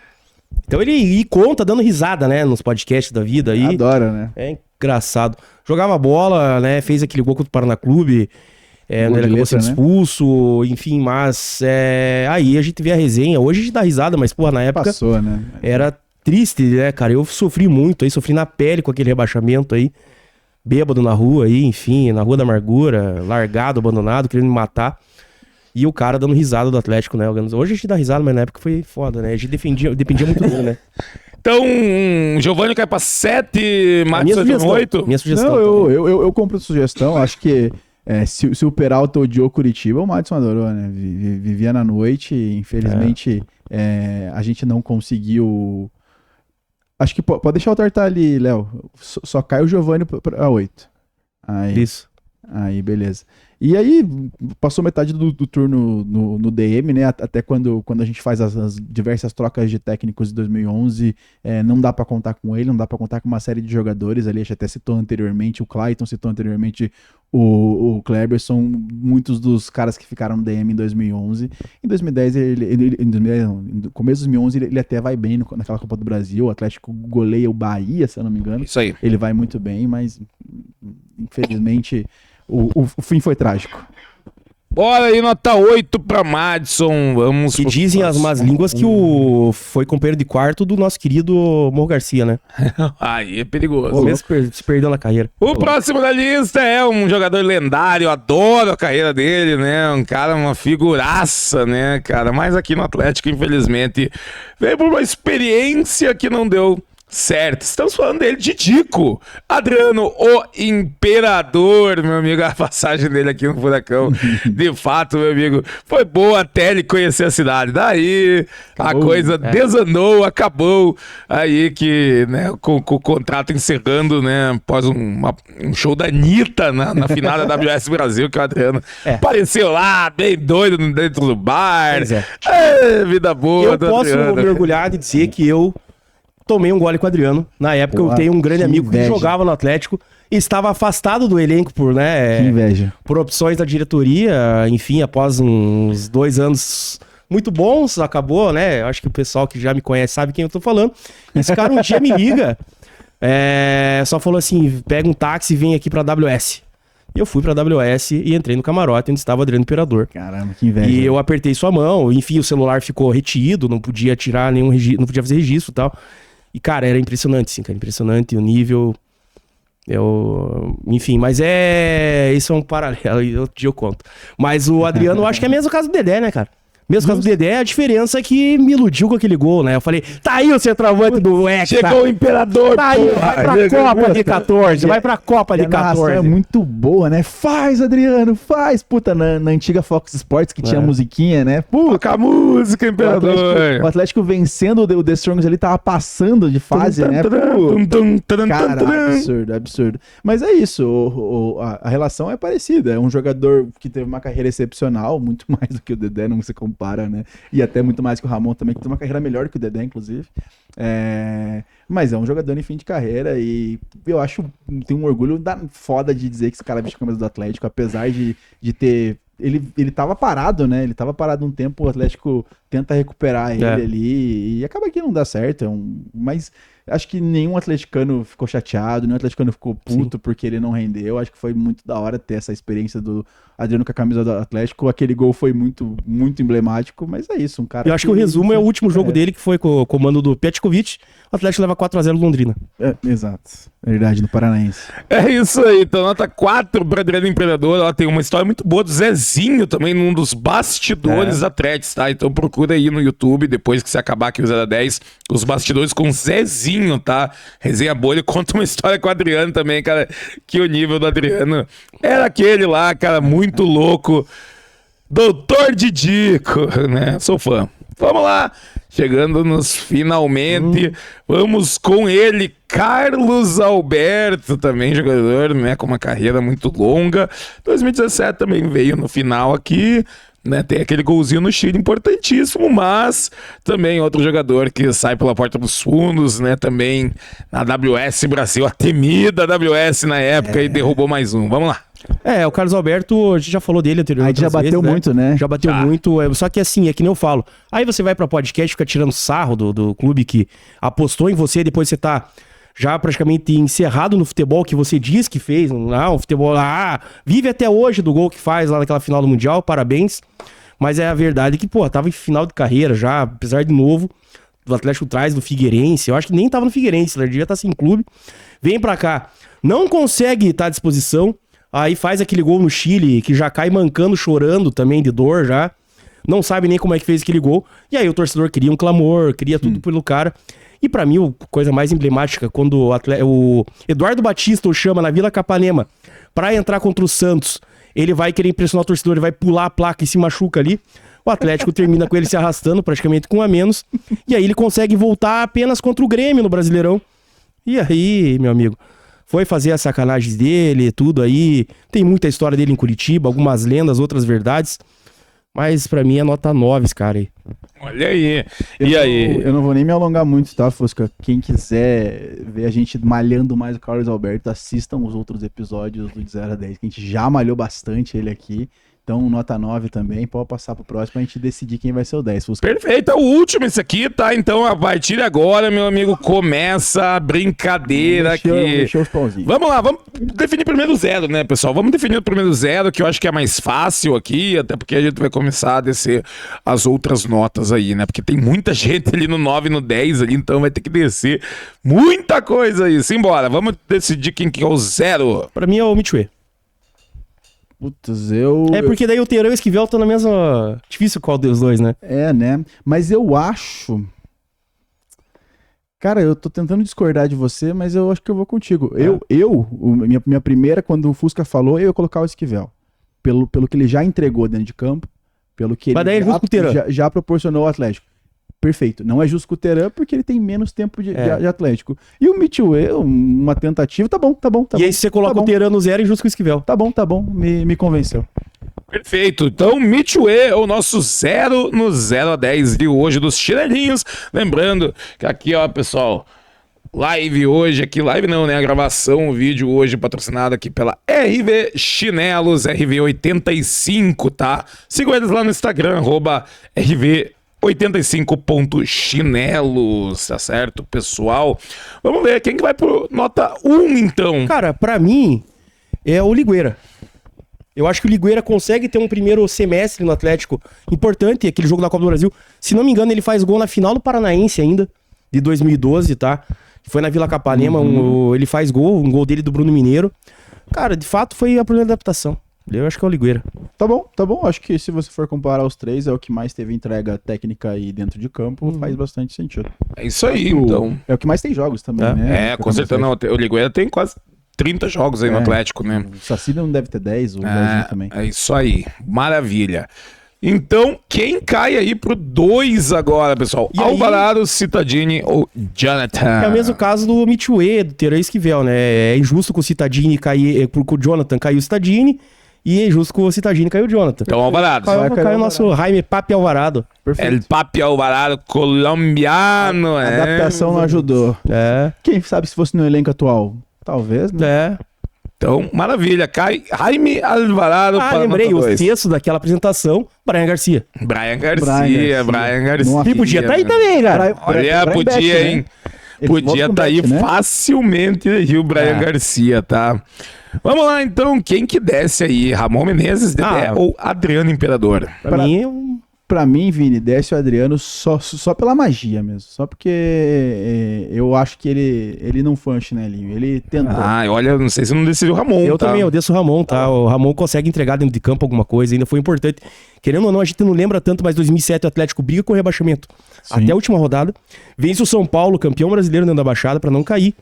Então ele conta, dando risada, né? Nos podcasts da vida aí. Adora, né? É engraçado. Jogava bola, né? Fez aquele gol contra o Paraná Clube. Ele acabou sendo expulso, enfim, mas aí a gente vê a resenha. Hoje a gente dá risada, mas, porra, na época... Passou, né? Era triste, né, cara? Eu sofri muito aí, sofri na pele com aquele rebaixamento aí. Bêbado na rua aí, enfim, na Rua da Amargura, largado, abandonado, querendo me matar. E o cara dando risada do Atlético, né? Hoje a gente dá risada, mas na época foi foda, né? A gente dependia muito dele, né? Então, Giovani cai pra 7, Matheus 8. Minha sugestão. Não, eu compro a sugestão. Acho que se o Peralta odiou Curitiba, o Madison adorou, né? Vivia na noite, infelizmente a gente não conseguiu. Acho que pode deixar o Tartar ali, Léo. Só cai o Giovani pra 8. Aí, isso. Aí, beleza. E aí, passou metade do turno no DM, né? Até quando a gente faz as diversas trocas de técnicos de 2011, não dá pra contar com ele, não dá pra contar com uma série de jogadores ali. A gente até citou anteriormente o Clayton, citou anteriormente o Kleberson, muitos dos caras que ficaram no DM em 2011. Em 2010, no começo de 2011, ele até vai bem naquela Copa do Brasil. O Atlético goleia o Bahia, se eu não me engano. Isso aí. Ele vai muito bem, mas infelizmente... O fim foi trágico. Bora aí, nota 8 pra Madison. Vamos Que pro dizem as próximo. más línguas que foi companheiro de quarto do nosso querido Morro Garcia, né? Aí é perigoso. O mesmo se perdeu na carreira. O próximo da lista é um jogador lendário, eu adoro a carreira dele, né? Um cara, uma figuraça, né, cara? Mas aqui no Atlético, infelizmente, veio por uma experiência que não deu certo. Estamos falando dele, Didico. Adriano, o Imperador, meu amigo. A passagem dele aqui no Furacão, de fato, meu amigo, foi boa até ele conhecer a cidade. Daí Acabou, a coisa desandou, acabou. Aí que, né, com o contrato encerrando, né, após um show da Anitta na final da WS Brasil, que o Adriano apareceu lá, bem doido dentro do bar. Pois é. Vida boa Eu do posso Adriano. me orgulhar de dizer que eu tomei um gole com o Adriano. Na época Pô, eu tenho um grande que amigo que inveja. jogava no Atlético e estava afastado do elenco por, Que né, inveja. por opções da diretoria. Enfim, após uns 2 anos muito bons, acabou, né? Acho que o pessoal que já me conhece sabe quem eu tô falando. Esse cara um dia me liga, só falou assim, pega um táxi e vem aqui pra WS. E eu fui pra WS e entrei no camarote onde estava o Adriano Imperador. Caramba, que inveja. E eu apertei sua mão, enfim, o celular ficou retido, não podia tirar nenhum registro, não podia fazer registro e tal. E, cara, era impressionante, sim, cara, impressionante o nível. Enfim, mas isso é um paralelo, e outro dia eu conto. Mas o Adriano, eu acho que é mesmo caso do Dedé, né, cara? Mesmo caso do Dedé, a diferença é que me iludiu com aquele gol, né? Eu falei, tá aí o centroavante do Hexa. Chegou o Imperador, Tá aí, porra. vai pra Copa de 14, vai pra Copa E de a narração 14. é muito boa, né? Faz, Adriano, faz! Puta, na antiga Fox Sports que tinha musiquinha, né? Puta, Toca a música, o Imperador. Atlético vencendo o The Strongs ali, tava passando de fase, né? Pô, cara, absurdo. Mas é isso, a relação é parecida. É um jogador que teve uma carreira excepcional, muito mais do que o Dedé, não se compara, né? E até muito mais que o Ramon também, que tem uma carreira melhor que o Dedé, inclusive. Mas é um jogador em fim de carreira e eu acho, tenho um orgulho foda de dizer que esse cara vestiu a camisa do Atlético, apesar de ter... Ele tava parado, né? Ele tava parado um tempo, o Atlético tenta recuperar ele ali e acaba que não dá certo. Mas acho que nenhum atleticano ficou chateado, nenhum atleticano ficou puto porque ele não rendeu. Acho que foi muito da hora ter essa experiência do Adriano com a camisa do Atlético. Aquele gol foi muito, muito emblemático, mas é isso, um cara... Eu acho que o resumo é o último jogo dele, que foi com o comando do Petkovic. O Atlético leva 4-0 no Londrina. Exato. Verdade, no Paranaense. É isso aí, então nota 4 para Adriano Imperador. Ela tem uma história muito boa do Zezinho também, num dos bastidores Atléticos, tá? Então procura aí no YouTube, depois que você acabar aqui o 0 a 10, os bastidores com o Zezinho, tá? Resenha boa, ele conta uma história com o Adriano também, cara, que o nível do Adriano era aquele lá, cara, muito louco. Doutor Didico, né? Sou fã. Vamos lá, chegando nos finalmente, vamos com ele, Carlos Alberto, também jogador, né, com uma carreira muito longa. 2017 também veio no final aqui, né, tem aquele golzinho no Chile importantíssimo, mas também outro jogador que sai pela porta dos fundos, né, também na WS Brasil, a temida WS na época, e derrubou mais um. Vamos lá. O Carlos Alberto, a gente já falou dele anteriormente. Aí já bateu muito, né? Já bateu muito. Só que assim, é que nem eu falo. Aí você vai pra podcast, fica tirando sarro do clube que apostou em você, depois você tá já praticamente encerrado no futebol que você diz que fez. O futebol vive até hoje do gol que faz lá naquela final do Mundial, parabéns. Mas é a verdade que, tava em final de carreira já, apesar de novo, do Atlético traz do Figueirense. Eu acho que nem tava no Figueirense, ele devia estar sem clube. Vem pra cá, não consegue estar à disposição. Aí faz aquele gol no Chile, que já cai mancando, chorando também de dor já. Não sabe nem como é que fez aquele gol. E aí o torcedor queria um clamor, queria tudo pelo cara. E pra mim, a coisa mais emblemática, quando o Eduardo Batista o chama na Vila Capanema pra entrar contra o Santos, ele vai querer impressionar o torcedor, ele vai pular a placa e se machuca ali. O Atlético termina com ele se arrastando, praticamente com um a menos. E aí ele consegue voltar apenas contra o Grêmio no Brasileirão. E aí, meu amigo... Foi fazer as sacanagens dele, tudo aí. Tem muita história dele em Curitiba, algumas lendas, outras verdades. Mas pra mim é nota 9 esse cara aí. Olha aí. Eu não vou nem me alongar muito, tá, Fusca? Quem quiser ver a gente malhando mais o Carlos Alberto, assistam os outros episódios do de 0 a 10, que a gente já malhou bastante ele aqui. Então, nota 9 também. Pode passar pro próximo pra gente decidir quem vai ser o 10. Perfeito, é o último esse aqui, tá? Então, a partir de agora, meu amigo, começa a brincadeira aqui. Mexeu os pauzinhos. Vamos lá, vamos definir primeiro o zero, né, pessoal? Vamos definir o primeiro zero, que eu acho que é mais fácil aqui, até porque a gente vai começar a descer as outras notas aí, né? Porque tem muita gente ali no 9 e no 10 ali, então vai ter que descer muita coisa aí. Simbora, vamos decidir quem que é o zero. Pra mim é o Mitchue. Putz, É porque daí o Terão e o Esquivel estão na mesma... Difícil qual dos dois, né? É, né? Mas eu acho... Cara, eu tô tentando discordar de você, mas eu acho que eu vou contigo. Minha primeira, quando o Fusca falou, eu ia colocar o Esquivel. Pelo que ele já entregou dentro de campo, pelo que Mas daí é justo com o Terã. já proporcionou ao Atlético. Perfeito. Não é justo com o Terã porque ele tem menos tempo de Atlético. E o Mitchue, uma tentativa, tá bom. E aí se você coloca o Terã no zero, é justo com o Esquivel. Tá bom. Me convenceu. Perfeito, então Mitchue é o nosso 0 no 0 a 10 de hoje dos chinelinhos. Lembrando que aqui, ó, pessoal, live hoje, aqui live não, né, a gravação, o vídeo hoje patrocinado aqui pela RV Chinelos, RV85, tá? Sigam eles lá no Instagram, @RV85.chinelos, tá certo, pessoal? Vamos ver, quem que vai pro nota 1, então? Cara, pra mim, é o Ligueira. Eu acho que o Ligueira consegue ter um primeiro semestre no Atlético importante, aquele jogo da Copa do Brasil. Se não me engano, ele faz gol na final do Paranaense ainda, de 2012, tá? Foi na Vila Capanema, ele faz gol, um gol dele do Bruno Mineiro. Cara, de fato foi a primeira adaptação. Eu acho que é o Ligueira. Tá bom. Acho que se você for comparar os três, é o que mais teve entrega técnica aí dentro de campo, faz bastante sentido. É isso aí, então. É o que mais tem jogos também, né? Com certeza não. O Ligueira tem quase 30 jogos aí no Atlético, né? O Saci não deve ter 10, o Jorginho também. É isso aí. Maravilha. Então, quem cai aí pro 2 agora, pessoal? E Alvarado, Cittadini ou Jonathan? É o mesmo caso do Mitchue, do Terã e Esquivel, né? É injusto com o Cittadini cair, com o Jonathan cair o Cittadini, e é injusto com o Cittadini cair o Jonathan. Então, Alvarado. Caiu o nosso Jaime Papi Alvarado. Perfeito. El Papi Alvarado colombiano, A adaptação não ajudou. É. Quem sabe se fosse no elenco atual? Talvez, né? É. Então, maravilha. Cai Jaime Alvarado para lembrei, nota o 2. texto daquela apresentação, Brian Garcia. Brian Garcia. Nossa, E podia estar aí também, cara. Olha, podia, hein? Podia estar aí né? facilmente aí o Brian Garcia, tá? Vamos lá, então. Quem que desce aí? Ramon Menezes, Dedé ou Adriano Imperador? Pra mim, Vini, desce o Adriano só pela magia mesmo. Só porque eu acho que ele não foi um chinelinho. Ele tentou. Olha, não sei se não decidiu o Ramon. Eu também, eu desço o Ramon, tá? O Ramon consegue entregar dentro de campo alguma coisa, ainda foi importante. Querendo ou não, a gente não lembra tanto, mas 2007 o Atlético briga com o rebaixamento. Sim. Até a última rodada. Vence o São Paulo, campeão brasileiro dentro da Baixada, pra não cair.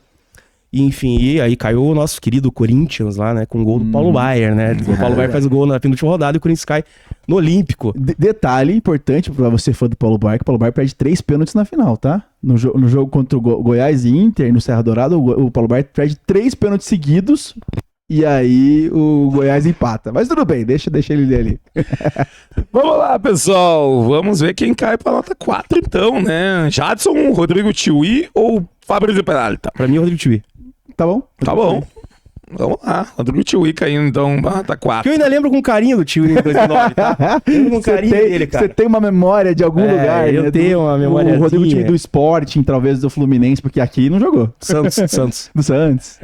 E, enfim, e aí caiu o nosso querido Corinthians lá, né? Com o gol do Paulo Baier, né? O Paulo Baier faz o gol na penúltima rodada e o Corinthians cai no Olímpico. Detalhe importante pra você fã do Paulo Baier, que o Paulo Baier perde 3 pênaltis na final, tá? No jogo contra o Goiás e Inter, no Serra Dourada, o Paulo Baier perde 3 pênaltis seguidos e aí o Goiás empata. Mas tudo bem, deixa ele ali. Vamos lá, pessoal. Vamos ver quem cai pra nota 4, então, né? Jadson, Rodrigo Tiwi ou Fabrício Peralta? Pra mim é o Rodrigo Tiwi. Tá bom? Tá bom. Vamos lá. Rodrigo Tiwi caindo, então, tá 4. Que eu ainda lembro com carinho do Tiwi em 2009, tá? Eu lembro com carinho dele, cara. Você tem uma memória de algum lugar, eu né? tenho uma memória. O Rodrigo Tiwi do Sporting, talvez do Fluminense, porque aqui não jogou. Santos. Do Santos.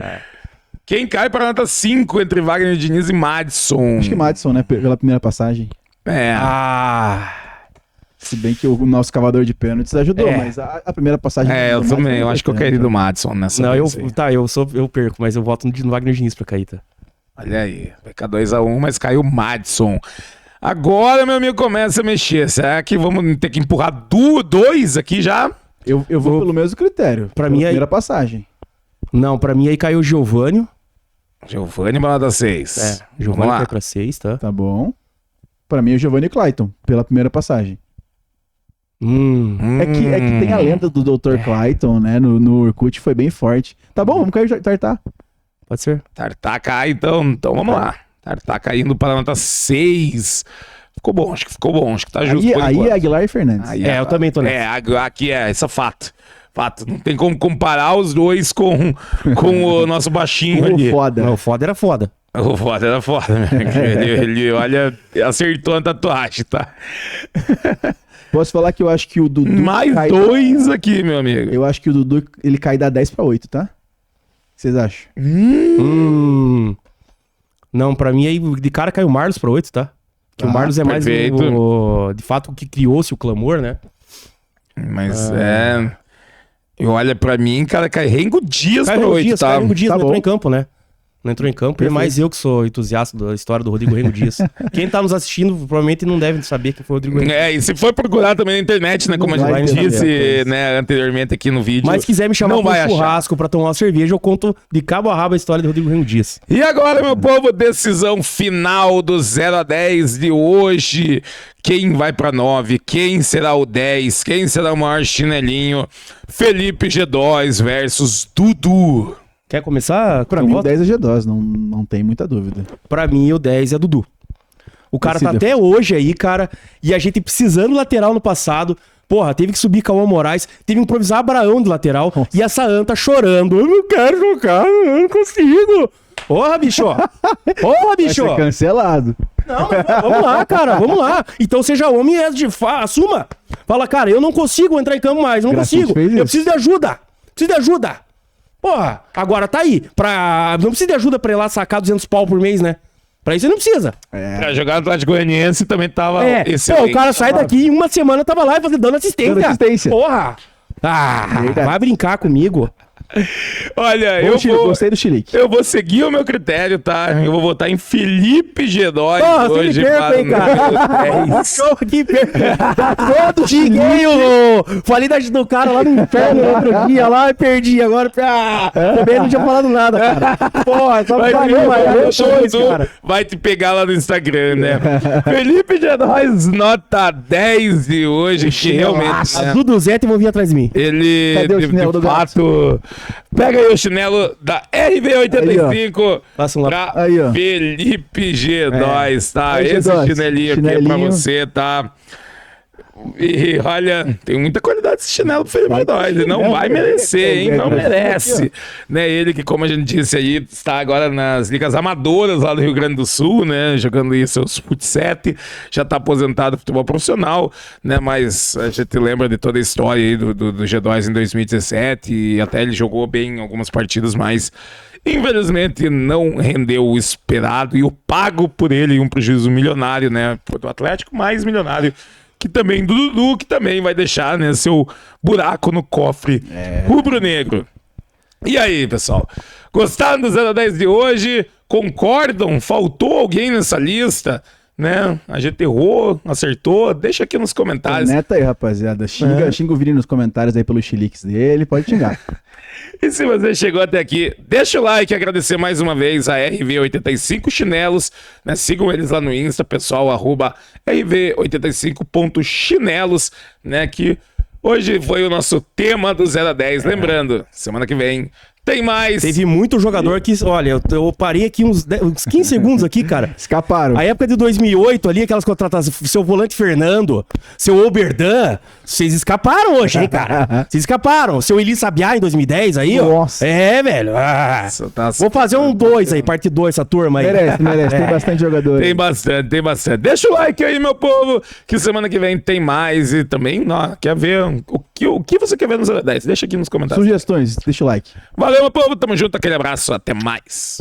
Quem cai pra nota 5 entre Wagner Diniz e Madison? Acho que Madison, né? Pela primeira passagem. Se bem que o nosso cavador de pênaltis ajudou, mas a primeira passagem... eu também. Eu acho que eu caí do Madison nessa vez aí. Eu perco, mas eu voto no Wagner Diniz pra cair, tá? Olha aí. Vai ficar 2-1, mas caiu o Madison. Agora, meu amigo, começa a mexer. Será que vamos ter que empurrar 2 aqui já? Eu vou pelo mesmo critério. Pra mim, primeira passagem. Não, pra mim aí caiu o Giovânio. Giovânio para nota 6. Giovânio cai pra 6, tá? Tá bom. Pra mim, o Giovanni Clayton, pela primeira passagem. É que tem a lenda do Dr. Clayton, né? No Orkut foi bem forte. Tá bom, vamos cair o Tartá. Pode ser. Tartá cai, então vamos lá. Tartá caindo para nota 6. Ficou bom, acho que tá justo. Aí é Aguilar e Fernandes. Eu também tô nessa. Aqui esse é fato. Não tem como comparar os dois com o nosso baixinho ali. Foda. Não, o foda era foda. O foda era foda, né? Ele, olha, acertou a tatuagem, tá? Posso falar que eu acho que o Dudu... Mais cai- 2 aqui, meu amigo. Eu acho que o Dudu, ele cai da 10 pra 8, tá? O que vocês acham? Não, pra mim aí de cara caiu o Marlos pra 8, tá? Que o Marlos é mais perfeito. de fato o que criou-se o clamor, né? Mas E olha, pra mim, cara, cai Rengo Dias pra 8, tá? Rengo Dias Tá não entrou bom. em campo, né? Não entrou em campo. E mais eu que sou entusiasta da história do Rodrigo Rengo Dias. Quem tá nos assistindo provavelmente não deve saber quem foi o Rodrigo Rengo Dias. E se for procurar também na internet, né? Como a Não vai gente saber, disse, né, anteriormente aqui no vídeo. Mas se quiser me chamar não pra vai um achar. churrasco pra tomar uma cerveja, eu conto de cabo a rabo a história do Rodrigo Rengo Dias. E agora, meu povo, decisão final do 0 a 10 de hoje. Quem vai pra 9? Quem será o 10? Quem será o maior chinelinho? Felipe G2 versus Dudu. Quer começar? Pra Eu mim, o voto? 10 é G2, não tem muita dúvida. Pra mim, o 10 é Dudu. O cara tá Decida. até hoje aí, cara, e a gente precisando lateral no passado. Porra, teve que subir Cauã Moraes, teve que improvisar Abraão de lateral, e essa anta chorando. Eu não quero jogar, eu não consigo. Porra, bicho. Porra, Vai bicho. ser cancelado. Não, mas vamos lá, cara, vamos lá. Então seja homem e assuma. Fala, cara, eu não consigo entrar em campo mais, não Grafite consigo. fez Eu isso. preciso de ajuda. Preciso de ajuda. Porra, agora tá aí. Não precisa de ajuda pra ir lá sacar 200 pau por mês, né? Pra isso você não precisa. Pra jogar no Atlético Goianiense também tava Pô, o cara sai daqui em uma semana tava lá dando assistência. Dando assistência. Porra. Ah, Verdade. vai brincar comigo. Olha, Gostei do Chilique. eu vou seguir o meu critério, tá? Eu vou votar em Felipe G2 Porra, você me hoje. perca, hein, cara. Show aqui, todo xinguei falei do cara lá no inferno no outro dia lá e perdi. Agora, também não tinha falado nada, cara. Porra, só vai te pegar lá no Instagram, né? Felipe G2, nota 10 de hoje, que realmente, né, As do Zete vão vir atrás de mim. ele, Cadê o chinelo de do gato? fato, pega aí o chinelo da RV85 Passa um lá. pra Aí, ó. Felipe G2, tá? Aí, Esse G2, chinelinho aqui é pra chinelinho. você, tá? E olha, tem muita qualidade esse chinelo pro Felipe G2, ele não vai merecer, hein? Não merece. Né? Ele que, como a gente disse aí, está agora nas ligas amadoras lá do Rio Grande do Sul, né? Jogando aí seus fut-7, já tá aposentado do futebol profissional, né? Mas a gente lembra de toda a história aí do G2 em 2017 e até ele jogou bem em algumas partidas, mas infelizmente não rendeu o esperado e o pago por ele, um prejuízo milionário, né? Do Atlético, mais milionário que também do Dudu, que também vai deixar, né, seu buraco no cofre rubro-negro. E aí, pessoal? Gostaram do 0 a 10 de hoje? Concordam? Faltou alguém nessa lista? Né? A gente errou, acertou? Deixa aqui nos comentários. Neta aí, rapaziada. Xinga o Vini nos comentários aí pelos chiliques dele, pode xingar. E se você chegou até aqui, deixa o like e agradecer mais uma vez a RV85 Chinelos, né? Sigam eles lá no Insta, pessoal, @RV85.chinelos, né? Que hoje foi o nosso tema do 0 a 10. Lembrando, semana que vem tem mais. Teve muito jogador que, olha, eu parei aqui uns 15 segundos aqui, cara. Escaparam. A época de 2008 ali, aquelas contratações, seu volante Fernando, seu Oberdan, vocês escaparam hoje, hein, cara? Vocês escaparam. Seu Eli Sabiá em 2010 aí, ó. Nossa. É, velho. Vou fazer um 2 aí, parte 2, essa turma aí. Merece. Tem bastante jogador. Tem bastante, tem bastante. Deixa o like aí, meu povo, que semana que vem tem mais. E também, ó, quer ver o que você quer ver no 0 a 10? Deixa aqui nos comentários. Sugestões, deixa o like. Valeu, meu povo, tamo junto, aquele abraço, até mais.